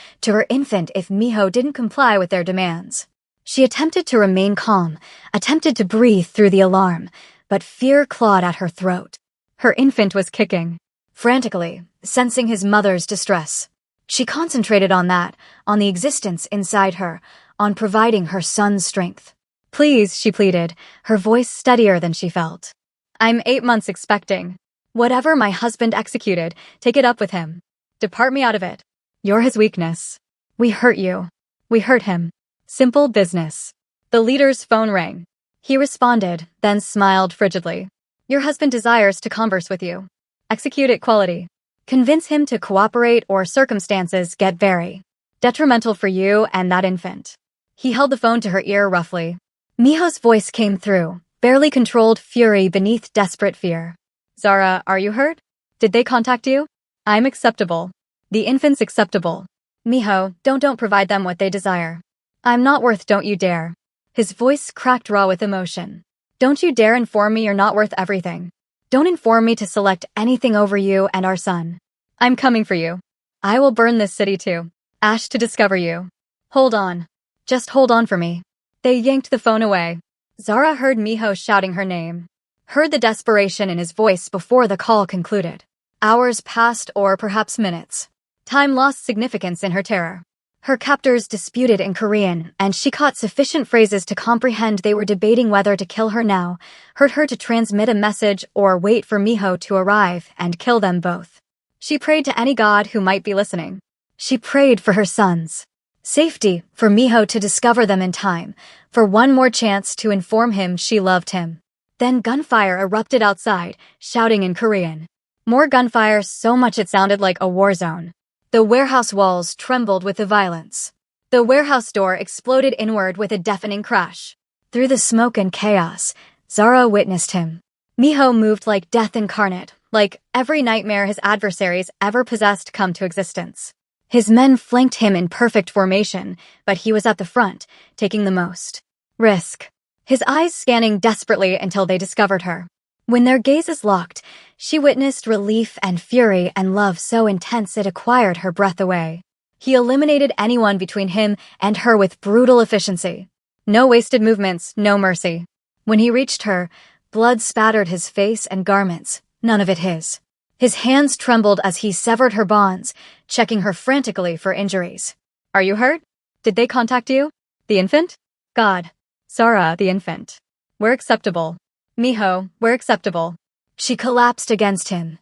infant if Miho didn't comply with their demands. She attempted to remain calm, attempted to breathe through the alarm, but fear clawed at her throat. Her infant was kicking frantically, sensing his mother's distress. She concentrated on that, on the existence inside her, on providing her son's strength. "Please," she pleaded, her voice steadier than she felt. "I'm 8 months expecting. Whatever my husband executed, take it up with him. Depart me out of it. You're his weakness. We hurt you. We hurt him. Simple business." The leader's phone rang. He responded, then smiled frigidly. "Your husband desires to converse with you. Execute it quality. Convince him to cooperate or circumstances get very detrimental for you and that infant." He held the phone to her ear roughly. Miho's voice came through, barely controlled fury beneath desperate fear. "Zara, are you hurt? Did they contact you? I'm acceptable. The infant's acceptable. Miho, don't provide them what they desire. I'm not worth don't you dare." His voice cracked raw with emotion. "Don't you dare inform me you're not worth everything. Don't inform me to select anything over you and our son. I'm coming for you. I will burn this city too. Ash to discover you. Hold on. Just hold on for me." They yanked the phone away. Zara heard Miho shouting her name. Heard the desperation in his voice before the call concluded. Hours passed, or perhaps minutes. Time lost significance in her terror. Her captors disputed in Korean, and she caught sufficient phrases to comprehend they were debating whether to kill her now, heard her to transmit a message, or wait for Miho to arrive and kill them both. She prayed to any god who might be listening. She prayed for her sons' safety, for Miho to discover them in time, for one more chance to inform him she loved him. Then gunfire erupted outside, shouting in Korean. More gunfire, so much it sounded like a war zone. The warehouse walls trembled with the violence. The warehouse door exploded inward with a deafening crash. Through the smoke and chaos, Zara witnessed him. Miho moved like death incarnate, like every nightmare his adversaries ever possessed come to existence. His men flanked him in perfect formation, but he was at the front, taking the most risk. His eyes scanning desperately until they discovered her. When their gazes locked, she witnessed relief and fury and love so intense it acquired her breath away. He eliminated anyone between him and her with brutal efficiency. No wasted movements, no mercy. When he reached her, blood spattered his face and garments, none of it his. His hands trembled as he severed her bonds, checking her frantically for injuries. Are you hurt? Did they contact you? The infant? God. Zara, the infant. We're acceptable. Miho, we're acceptable. She collapsed against him,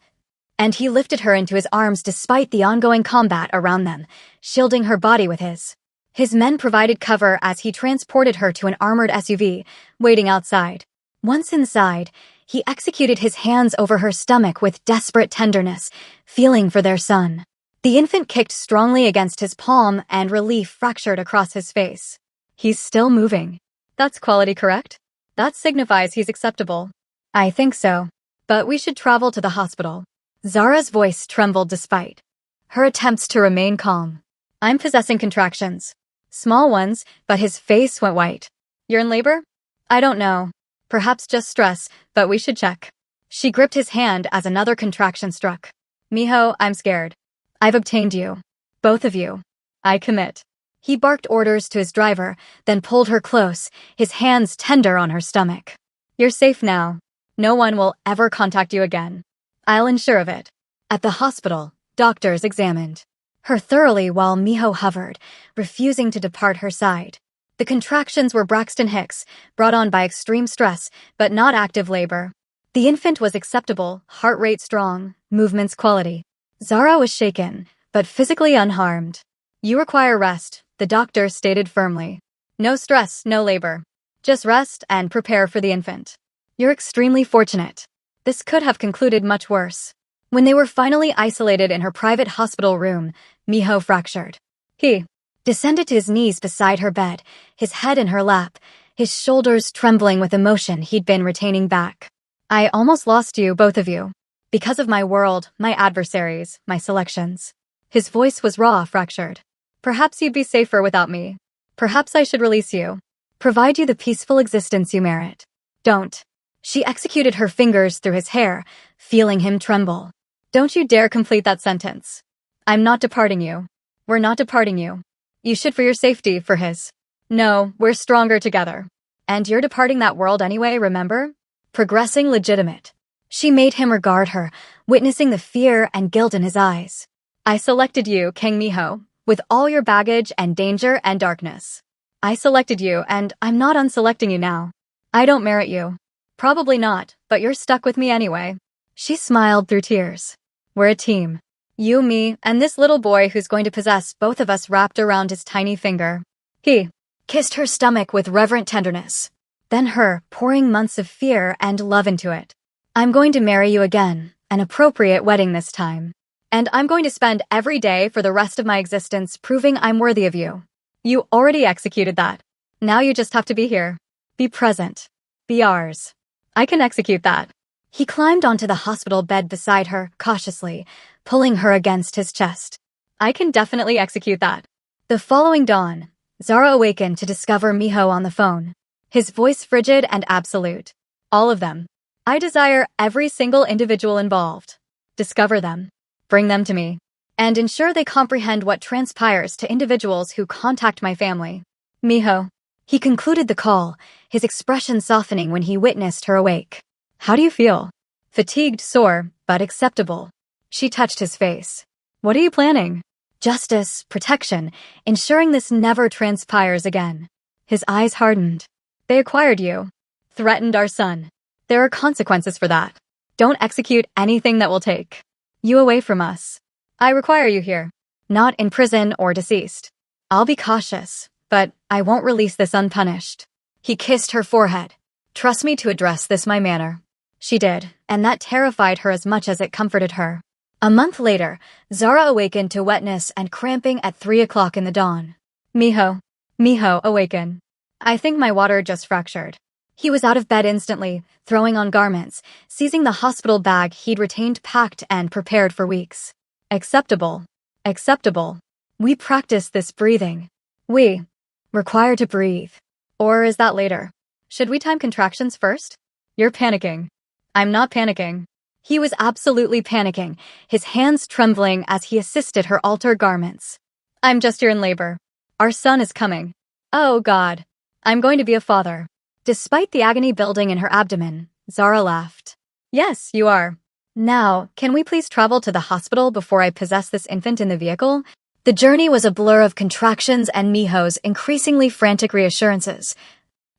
and he lifted her into his arms despite the ongoing combat around them, shielding her body with his. His men provided cover as he transported her to an armored SUV, waiting outside. Once inside, he executed his hands over her stomach with desperate tenderness, feeling for their son. The infant kicked strongly against his palm and relief fractured across his face. He's still moving. That's quality, correct? That signifies he's acceptable. I think so. But we should travel to the hospital. Zara's voice trembled despite her attempts to remain calm. I'm possessing contractions. Small ones, but his face went white. You're in labor? I don't know. Perhaps just stress, but we should check. She gripped his hand as another contraction struck. Miho, I'm scared. I've obtained you. Both of you. I commit. He barked orders to his driver, then pulled her close, his hands tender on her stomach. You're safe now. No one will ever contact you again. I'll ensure of it. At the hospital, doctors examined her thoroughly while Miho hovered, refusing to depart her side. The contractions were Braxton Hicks, brought on by extreme stress, but not active labor. The infant was acceptable, heart rate strong, movements quality. Zara was shaken, but physically unharmed. You require rest, the doctor stated firmly. No stress, no labor. Just rest and prepare for the infant. You're extremely fortunate. This could have concluded much worse. When they were finally isolated in her private hospital room, Miho fractured. He descended to his knees beside her bed, his head in her lap, his shoulders trembling with emotion he'd been retaining back. I almost lost you, both of you. Because of my world, my adversaries, my selections. His voice was raw, fractured. Perhaps you'd be safer without me. Perhaps I should release you. Provide you the peaceful existence you merit. Don't. She executed her fingers through his hair, feeling him tremble. Don't you dare complete that sentence. I'm not departing you. We're not departing you. You should for your safety, for his. No, we're stronger together. And you're departing that world anyway, remember? Progressing legitimate. She made him regard her, witnessing the fear and guilt in his eyes. I selected you, King Miho, with all your baggage and danger and darkness. I selected you, and I'm not unselecting you now. I don't merit you. Probably not, but you're stuck with me anyway. She smiled through tears. We're a team. You, me, and this little boy who's going to possess both of us wrapped around his tiny finger. He kissed her stomach with reverent tenderness. Then her, pouring months of fear and love into it. I'm going to marry you again, an appropriate wedding this time. And I'm going to spend every day for the rest of my existence proving I'm worthy of you. You already executed that. Now you just have to be here. Be present. Be ours. I can execute that. He climbed onto the hospital bed beside her, cautiously, pulling her against his chest. I can definitely execute that. The following dawn, Zara awakened to discover Miho on the phone. His voice frigid and absolute. All of them. I desire every single individual involved. Discover them. Bring them to me. And ensure they comprehend what transpires to individuals who contact my family. Miho. He concluded the call, his expression softening when he witnessed her awake. How do you feel? Fatigued, sore, but acceptable. She touched his face. What are you planning? Justice, protection, ensuring this never transpires again. His eyes hardened. They acquired you. Threatened our son. There are consequences for that. Don't execute anything that will take you away from us. I require you here. Not in prison or deceased. I'll be cautious, but I won't release this unpunished. He kissed her forehead. Trust me to address this my manner. She did, and that terrified her as much as it comforted her. A month later, Zara awakened to wetness and cramping at 3 o'clock in the dawn. Miho, awaken. I think my water just fractured. He was out of bed instantly, throwing on garments, seizing the hospital bag he'd retained packed and prepared for weeks. Acceptable. We practice this breathing. We require to breathe. Or is that later? Should we time contractions first? You're panicking. I'm not panicking. He was absolutely panicking, his hands trembling as he assisted her alter garments. I'm just here in labor. Our son is coming. Oh God. I'm going to be a father. Despite the agony building in her abdomen, Zara laughed. Yes, you are. Now, can we please travel to the hospital before I possess this infant in the vehicle? The journey was a blur of contractions and Miho's increasingly frantic reassurances,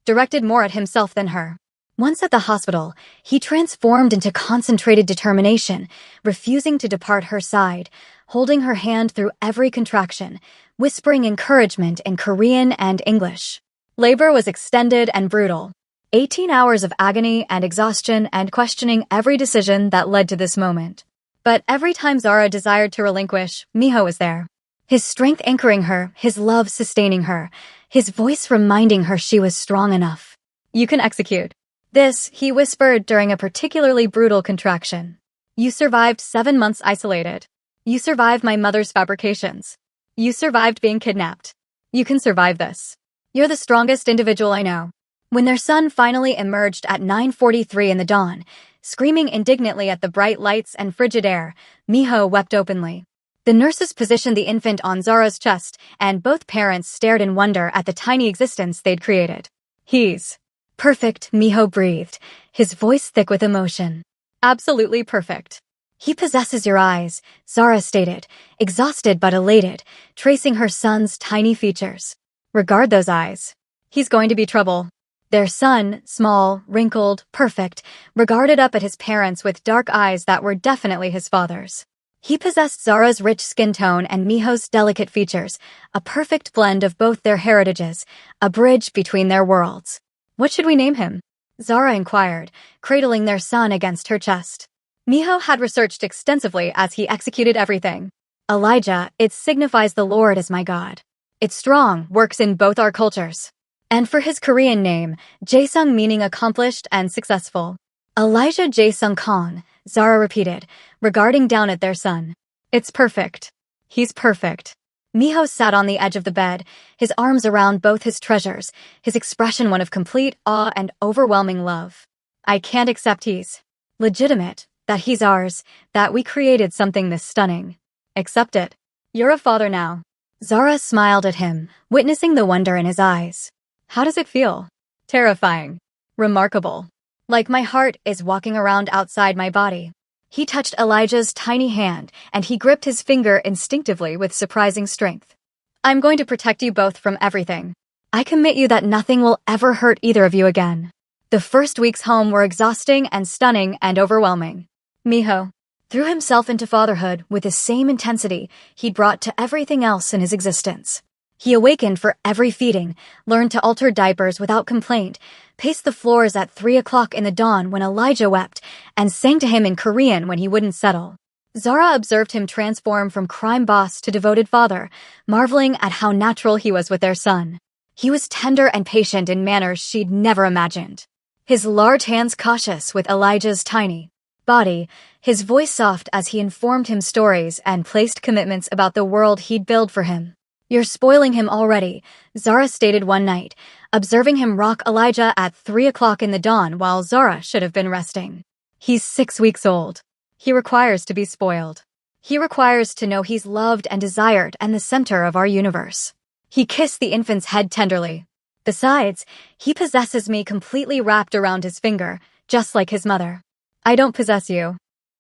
directed more at himself than her. Once at the hospital, he transformed into concentrated determination, refusing to depart her side, holding her hand through every contraction, whispering encouragement in Korean and English. Labor was extended and brutal. 18 hours of agony and exhaustion and questioning every decision that led to this moment. But every time Zara desired to relinquish, Miho was there. His strength anchoring her, his love sustaining her, his voice reminding her she was strong enough. You can execute. This, he whispered during a particularly brutal contraction. You survived 7 months isolated. You survived my mother's fabrications. You survived being kidnapped. You can survive this. You're the strongest individual I know. When their son finally emerged at 9:43 in the dawn, screaming indignantly at the bright lights and frigid air, Miho wept openly. The nurses positioned the infant on Zara's chest, and both parents stared in wonder at the tiny existence they'd created. He's perfect, Miho breathed, his voice thick with emotion. Absolutely perfect. He possesses your eyes, Zara stated, exhausted but elated, tracing her son's tiny features. Regard those eyes. He's going to be trouble. Their son, small, wrinkled, perfect, regarded up at his parents with dark eyes that were definitely his father's. He possessed Zara's rich skin tone and Miho's delicate features, a perfect blend of both their heritages, a bridge between their worlds. What should we name him? Zara inquired, cradling their son against her chest. Miho had researched extensively as he executed everything. Elijah, it signifies the Lord as my God. It's strong, works in both our cultures. And for his Korean name, Jaesung meaning accomplished and successful. Elijah Jaesung Kong, Zara repeated, regarding down at their son. It's perfect. He's perfect. Miho sat on the edge of the bed, his arms around both his treasures, his expression one of complete awe and overwhelming love. I can't accept he's legitimate, that he's ours, that we created something this stunning. Accept it. You're a father now. Zara smiled at him, witnessing the wonder in his eyes. How does it feel? Terrifying. Remarkable. Like my heart is walking around outside my body. He touched Elijah's tiny hand, and he gripped his finger instinctively with surprising strength. I'm going to protect you both from everything. I commit you that nothing will ever hurt either of you again. The first weeks home were exhausting and stunning and overwhelming. Miho threw himself into fatherhood with the same intensity he'd brought to everything else in his existence. He awakened for every feeding, learned to alter diapers without complaint, paced the floors at 3 o'clock in the dawn when Elijah wept, and sang to him in Korean when he wouldn't settle. Zara observed him transform from crime boss to devoted father, marveling at how natural he was with their son. He was tender and patient in manners she'd never imagined. His large hands cautious with Elijah's tiny body, his voice soft as he informed him stories and placed commitments about the world he'd build for him. You're spoiling him already, Zara stated one night, observing him rock Elijah at 3 o'clock in the dawn while Zara should have been resting. He's 6 weeks old. He requires to be spoiled. He requires to know he's loved and desired and the center of our universe. He kissed the infant's head tenderly. Besides, he possesses me completely wrapped around his finger, just like his mother. I don't possess you.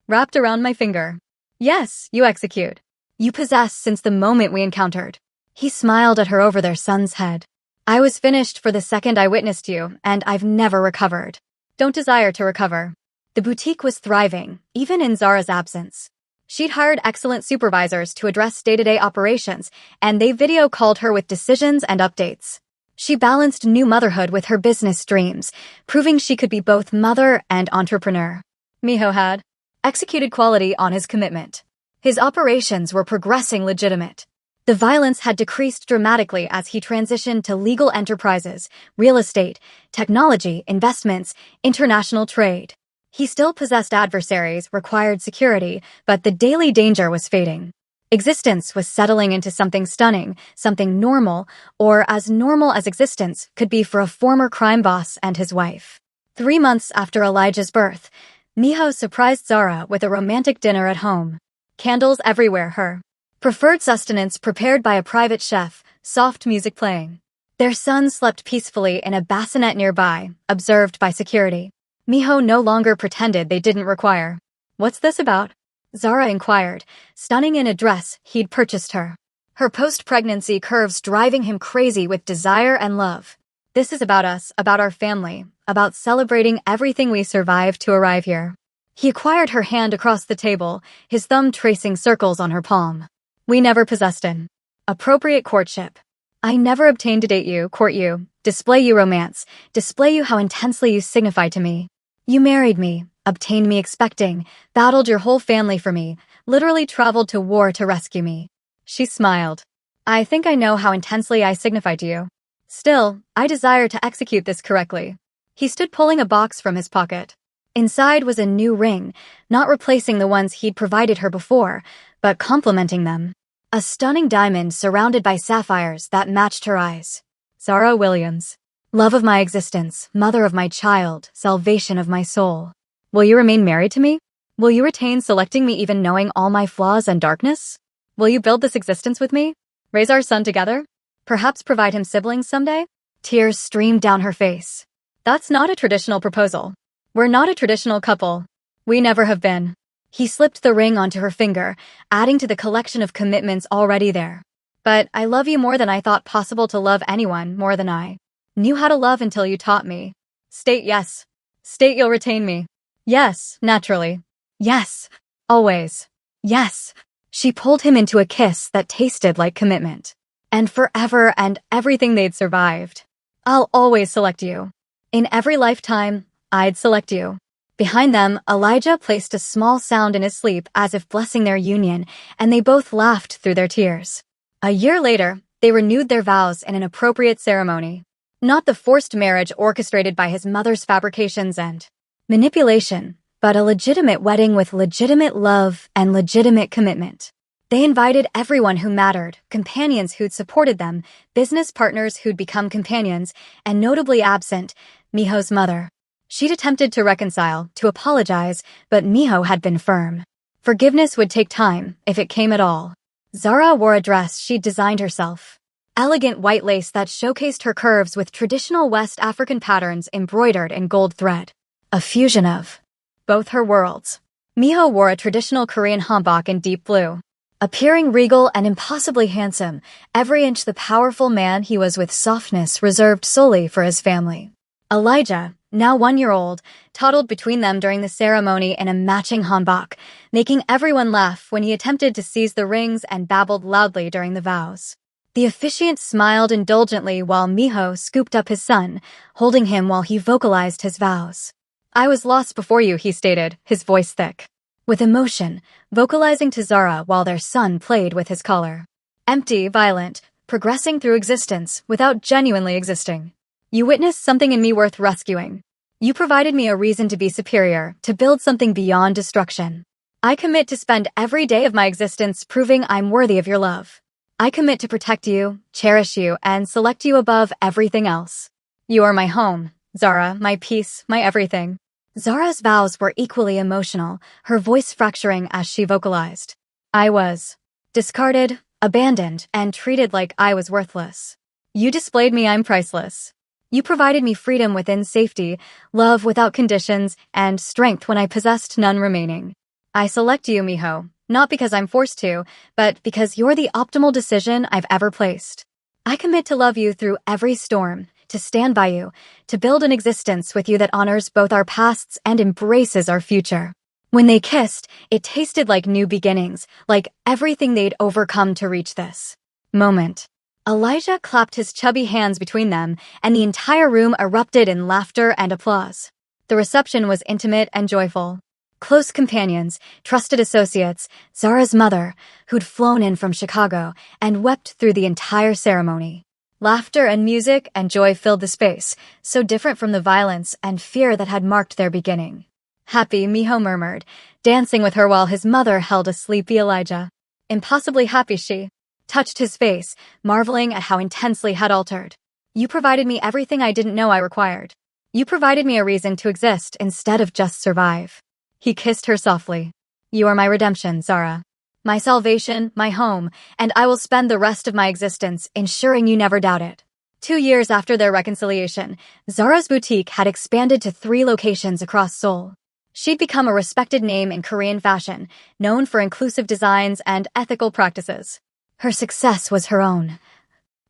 Wrapped around my finger. Yes, you execute. You possess since the moment we encountered. He smiled at her over their son's head. I was finished for the second I witnessed you, and I've never recovered. Don't desire to recover. The boutique was thriving, even in Zara's absence. She'd hired excellent supervisors to address day-to-day operations, and they video called her with decisions and updates. She balanced new motherhood with her business dreams, proving she could be both mother and entrepreneur. Miho had executed quality on his commitment. His operations were progressing legitimate. The violence had decreased dramatically as he transitioned to legal enterprises, real estate, technology, investments, international trade. He still possessed adversaries, required security, but the daily danger was fading. Existence was settling into something stunning, something normal, or as normal as existence could be for a former crime boss and his wife. 3 months after Elijah's birth, Miho surprised Zara with a romantic dinner at home. Candles everywhere, her preferred sustenance prepared by a private chef, soft music playing. Their son slept peacefully in a bassinet nearby, observed by security. Miho no longer pretended they didn't require What's this about? Zara inquired, stunning in a dress he'd purchased her. Her post-pregnancy curves driving him crazy with desire and love. This is about us, about our family, about celebrating everything we survived to arrive here. He acquired her hand across the table, his thumb tracing circles on her palm. We never possessed an appropriate courtship. I never obtained to date you, court you, display you romance, display you how intensely you signify to me. You married me, obtained me expecting, battled your whole family for me, literally traveled to war to rescue me. She smiled. I think I know how intensely I signify to you. Still, I desire to execute this correctly. He stood pulling a box from his pocket. Inside was a new ring, not replacing the ones he'd provided her before, but complementing them. A stunning diamond surrounded by sapphires that matched her eyes. Zara Williams. Love of my existence, mother of my child, salvation of my soul. Will you remain married to me? Will you retain selecting me even knowing all my flaws and darkness? Will you build this existence with me? Raise our son together? Perhaps provide him siblings someday? Tears streamed down her face. That's not a traditional proposal. We're not a traditional couple. We never have been. He slipped the ring onto her finger, adding to the collection of commitments already there. But I love you more than I thought possible to love anyone more than I knew how to love until you taught me. State yes. State you'll retain me. Yes, naturally. Yes. Always. Yes. She pulled him into a kiss that tasted like commitment. And forever and everything they'd survived. I'll always select you. In every lifetime, I'd select you. Behind them, Elijah placed a small sound in his sleep as if blessing their union, and they both laughed through their tears. A year later, they renewed their vows in an appropriate ceremony. Not the forced marriage orchestrated by his mother's fabrications and manipulation, but a legitimate wedding with legitimate love and legitimate commitment. They invited everyone who mattered, companions who'd supported them, business partners who'd become companions, and notably absent, Miho's mother. She'd attempted to reconcile, to apologize, but Miho had been firm. Forgiveness would take time, if it came at all. Zara wore a dress she'd designed herself. Elegant white lace that showcased her curves with traditional West African patterns embroidered in gold thread. A fusion of both her worlds. Miho wore a traditional Korean hanbok in deep blue. Appearing regal and impossibly handsome, every inch the powerful man he was with softness reserved solely for his family. Elijah, now 1 year old, toddled between them during the ceremony in a matching hanbok, making everyone laugh when he attempted to seize the rings and babbled loudly during the vows. The officiant smiled indulgently while Miho scooped up his son, holding him while he vocalized his vows. I was lost before you, he stated, his voice thick. With emotion, vocalizing to Zara while their son played with his collar. Empty, violent, progressing through existence without genuinely existing. You witnessed something in me worth rescuing. You provided me a reason to be superior, to build something beyond destruction. I commit to spend every day of my existence proving I'm worthy of your love. I commit to protect you, cherish you, and select you above everything else. You are my home, Zara, my peace, my everything. Zara's vows were equally emotional, her voice fracturing as she vocalized. I was discarded, abandoned, and treated like I was worthless. You displayed me I'm priceless. You provided me freedom within safety, love without conditions, and strength when I possessed none remaining. I select you, Miho, not because I'm forced to, but because you're the optimal decision I've ever placed. I commit to love you through every storm, to stand by you, to build an existence with you that honors both our pasts and embraces our future. When they kissed, it tasted like new beginnings, like everything they'd overcome to reach this moment. Elijah clapped his chubby hands between them, and the entire room erupted in laughter and applause. The reception was intimate and joyful. Close companions, trusted associates, Zara's mother, who'd flown in from Chicago, and wept through the entire ceremony. Laughter and music and joy filled the space, so different from the violence and fear that had marked their beginning. Happy, Miho murmured, dancing with her while his mother held a sleepy Elijah. Impossibly happy she touched his face, marveling at how intensely had altered. You provided me everything I didn't know I required. You provided me a reason to exist instead of just survive. He kissed her softly. You are my redemption, Zara. My salvation, my home, and I will spend the rest of my existence ensuring you never doubt it. 2 years after their reconciliation, Zara's boutique had expanded to 3 locations across Seoul. She'd become a respected name in Korean fashion, known for inclusive designs and ethical practices. Her success was her own,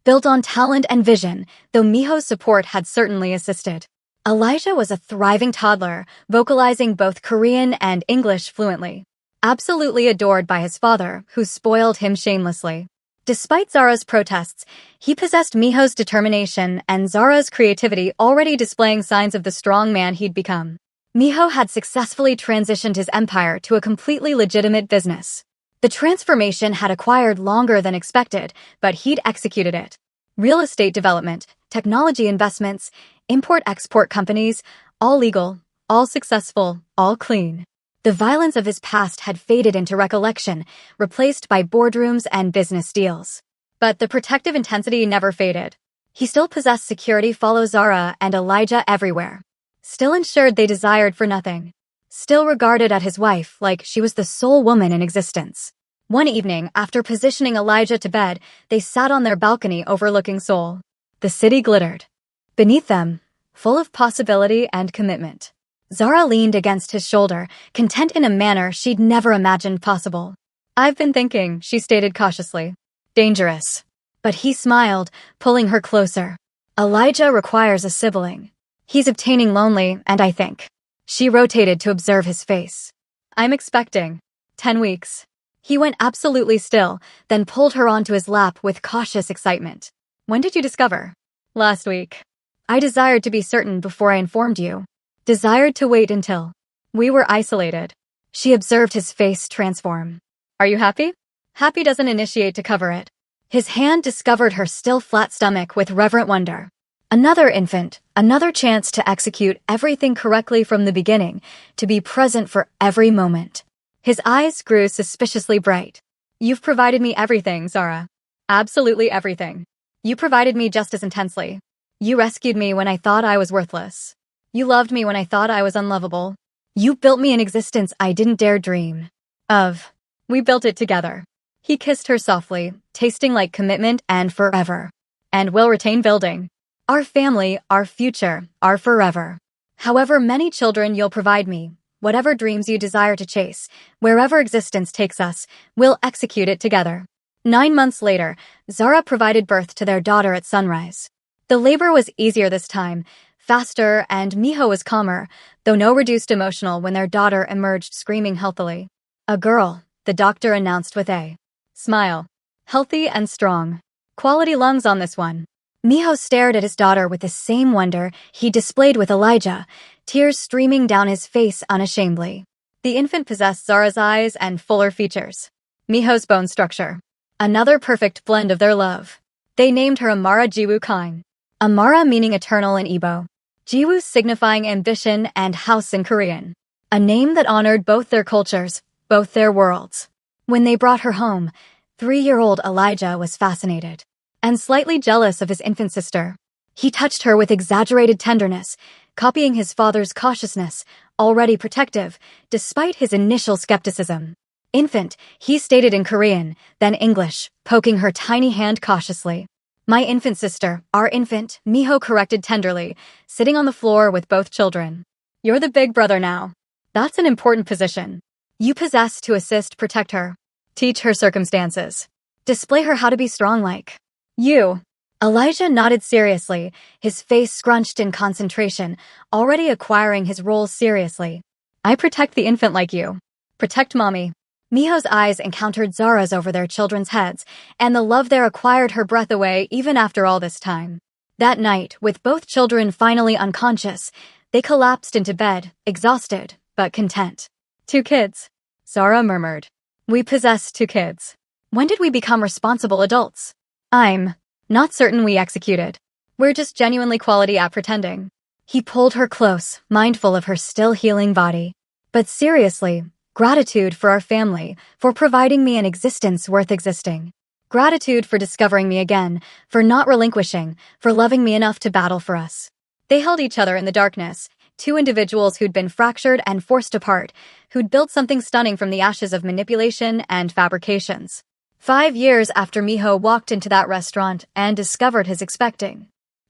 built on talent and vision, though Miho's support had certainly assisted. Elijah was a thriving toddler, vocalizing both Korean and English fluently. Absolutely adored by his father, who spoiled him shamelessly. Despite Zara's protests, he possessed Miho's determination and Zara's creativity, already displaying signs of the strong man he'd become. Miho had successfully transitioned his empire to a completely legitimate business. The transformation had acquired longer than expected, but he'd executed it. Real estate development, technology investments, import-export companies, all legal, all successful, all clean. The violence of his past had faded into recollection, replaced by boardrooms and business deals. But the protective intensity never faded. He still possessed security follow Zara and Elijah everywhere. Still ensured they desired for nothing. Still regarded at his wife like she was the sole woman in existence. One evening, after positioning Elijah to bed, they sat on their balcony overlooking Seoul. The city glittered. Beneath them, full of possibility and commitment. Zara leaned against his shoulder, content in a manner she'd never imagined possible. "I've been thinking," she stated cautiously. "Dangerous." But he smiled, pulling her closer. "Elijah requires a sibling. He's obtaining lonely, and I think." She rotated to observe his face. "I'm expecting 10 weeks. He went absolutely still, then pulled her onto his lap with cautious excitement. "When did you discover?" "Last week. I desired to be certain before I informed you. Desired to wait until we were isolated." She observed his face transform. "Are you happy?" Happy doesn't initiate to cover it. His hand discovered her still flat stomach with reverent wonder. Another infant, another chance to execute everything correctly from the beginning, to be present for every moment. His eyes grew suspiciously bright. "You've provided me everything, Zara. Absolutely everything. You provided me just as intensely. You rescued me when I thought I was worthless. You loved me when I thought I was unlovable. You built me an existence I didn't dare dream of. We built it together." He kissed her softly, tasting like commitment and forever. "And will retain building. Our family, our future, our forever. However many children you'll provide me, whatever dreams you desire to chase, wherever existence takes us, we'll execute it together." 9 months later, Zara provided birth to their daughter at sunrise. The labor was easier this time, faster, and Miho was calmer, though no reduced emotional when their daughter emerged screaming healthily. "A girl," the doctor announced with a smile. "Healthy and strong. Quality lungs on this one." Miho stared at his daughter with the same wonder he displayed with Elijah, tears streaming down his face unashamedly. The infant possessed Zara's eyes and fuller features. Miho's bone structure. Another perfect blend of their love. They named her Amara Jiwoo Kang. Amara meaning eternal in Igbo. Jiwoo signifying ambition and house in Korean. A name that honored both their cultures, both their worlds. When they brought her home, 3-year-old Elijah was fascinated and slightly jealous of his infant sister. He touched her with exaggerated tenderness, copying his father's cautiousness, already protective, despite his initial skepticism. "Infant," he stated in Korean, then English, poking her tiny hand cautiously. "My infant sister, our infant," Miho corrected tenderly, sitting on the floor with both children. "You're the big brother now. That's an important position. You possess to assist protect her. Teach her circumstances. Display her how to be strong like you." Elijah nodded seriously, his face scrunched in concentration, already acquiring his role seriously. "I protect the infant like you. Protect mommy." Miho's eyes encountered Zara's over their children's heads, and the love there acquired her breath away even after all this time. That night, with both children finally unconscious, they collapsed into bed, exhausted, but content. "2 kids," Zara murmured. "We possess 2 kids. When did we become responsible adults? I'm not certain we executed. We're just genuinely quality at pretending." He pulled her close, mindful of her still healing body. "But seriously, gratitude for our family, for providing me an existence worth existing. Gratitude for discovering me again, for not relinquishing, for loving me enough to battle for us." They held each other in the darkness, 2 individuals who'd been fractured and forced apart, who'd built something stunning from the ashes of manipulation and fabrications. 5 years after Miho walked into that restaurant and discovered his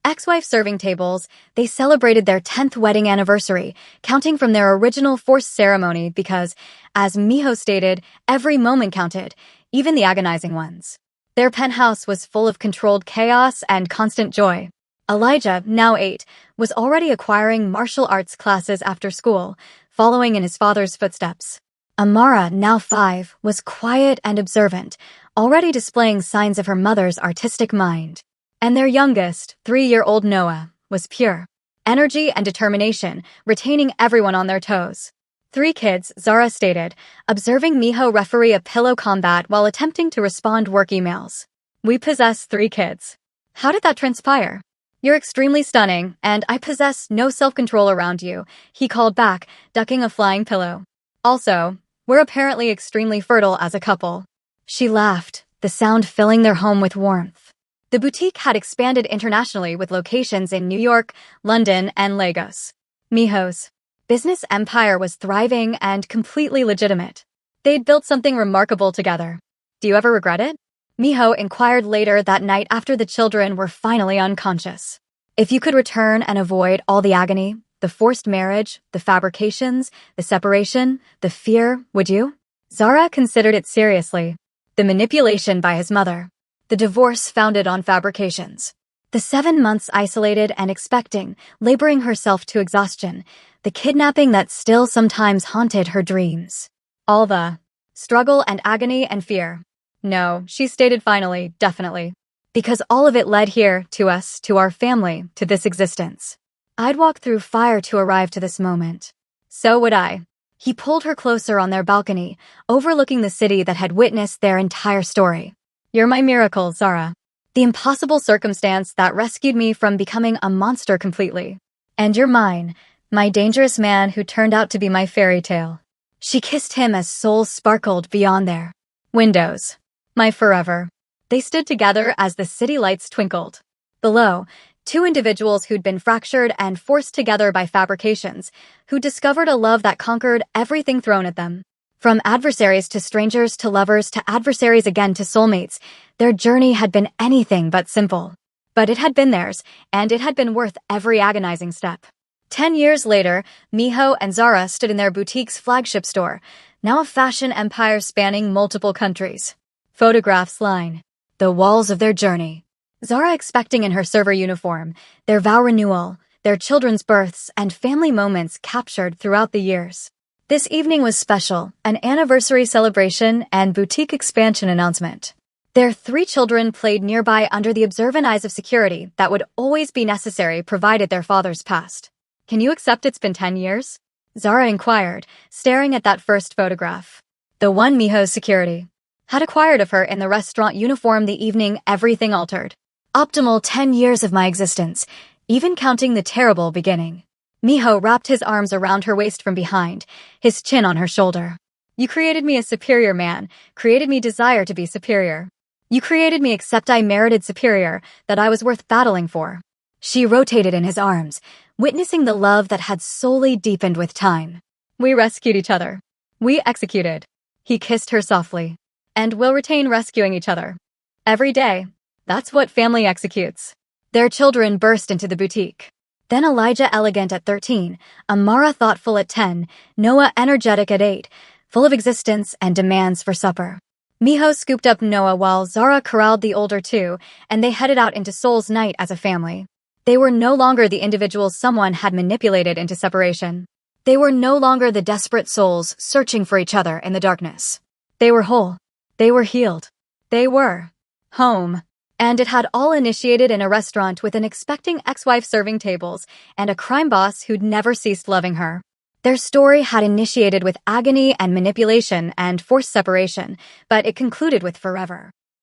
ex-wife serving tables, they celebrated their 10th wedding anniversary, counting from their original forced ceremony because, as Miho stated, every moment counted, even the agonizing ones. Their penthouse was full of controlled chaos and constant joy. Elijah, now 8, was already acquiring martial arts classes after school, following in his father's footsteps. Amara, now 5, was quiet and observant, already displaying signs of her mother's artistic mind. And their youngest, 3-year-old Noah, was pure energy and determination, retaining everyone on their toes. 3 kids, Zara stated, observing Miho referee a pillow combat while attempting to respond work emails. We possess 3 kids. How did that transpire? You're extremely stunning, and I possess no self-control around you, he called back, ducking a flying pillow. Also, we're apparently extremely fertile as a couple. She laughed, the sound filling their home with warmth. The boutique had expanded internationally with locations in New York, London, and Lagos. Miho's business empire was thriving and completely legitimate. They'd built something remarkable together. Do you ever regret it? Miho inquired later that night after the children were finally unconscious. If you could return and avoid all the agony, the forced marriage, the fabrications, the separation, the fear, would you? Zara considered it seriously. The manipulation by his mother. The divorce founded on fabrications. The 7 months isolated and expecting, laboring herself to exhaustion. The kidnapping that still sometimes haunted her dreams. All the struggle and agony and fear. No, she stated finally, definitely. Because all of it led here, to us, to our family, to this existence. I'd walk through fire to arrive to this moment. So would I. He pulled her closer on their balcony, overlooking the city that had witnessed their entire story. You're my miracle, Zara. The impossible circumstance that rescued me from becoming a monster completely. And you're mine, my dangerous man who turned out to be my fairy tale. She kissed him as souls sparkled beyond their windows. My forever. They stood together as the city lights twinkled. Below, 2 individuals who'd been fractured and forced together by fabrications, who discovered a love that conquered everything thrown at them. From adversaries to strangers to lovers to adversaries again to soulmates, their journey had been anything but simple. But it had been theirs, and it had been worth every agonizing step. 10 years later, Miho and Zara stood in their boutique's flagship store, now a fashion empire spanning multiple countries. Photographs line the walls of their journey. Zara expecting in her server uniform, their vow renewal, their children's births, and family moments captured throughout the years. This evening was special, an anniversary celebration and boutique expansion announcement. Their 3 children played nearby under the observant eyes of security that would always be necessary provided their fathers passed. Can you accept it's been 10 years? Zara inquired, staring at that first photograph. The one Miho's security had acquired of her in the restaurant uniform the evening everything altered. Optimal 10 years of my existence, even counting the terrible beginning. Miho wrapped his arms around her waist from behind, his chin on her shoulder. You created me a superior man, created me desire to be superior. You created me except I merited superior, that I was worth battling for. She rotated in his arms, witnessing the love that had solely deepened with time. We rescued each other. We executed. He kissed her softly. And we'll retain rescuing each other. Every day. That's what family executes. Their children burst into the boutique. Then Elijah elegant at 13, Amara thoughtful at 10, Noah energetic at 8, full of existence and demands for supper. Miho scooped up Noah while Zara corralled the older 2, and they headed out into Soul's night as a family. They were no longer the individuals someone had manipulated into separation. They were no longer the desperate souls searching for each other in the darkness. They were whole. They were healed. They were home. And it had all initiated in a restaurant with an expecting ex-wife serving tables and a crime boss who'd never ceased loving her. Their story had initiated with agony and manipulation and forced separation, but it concluded with forever.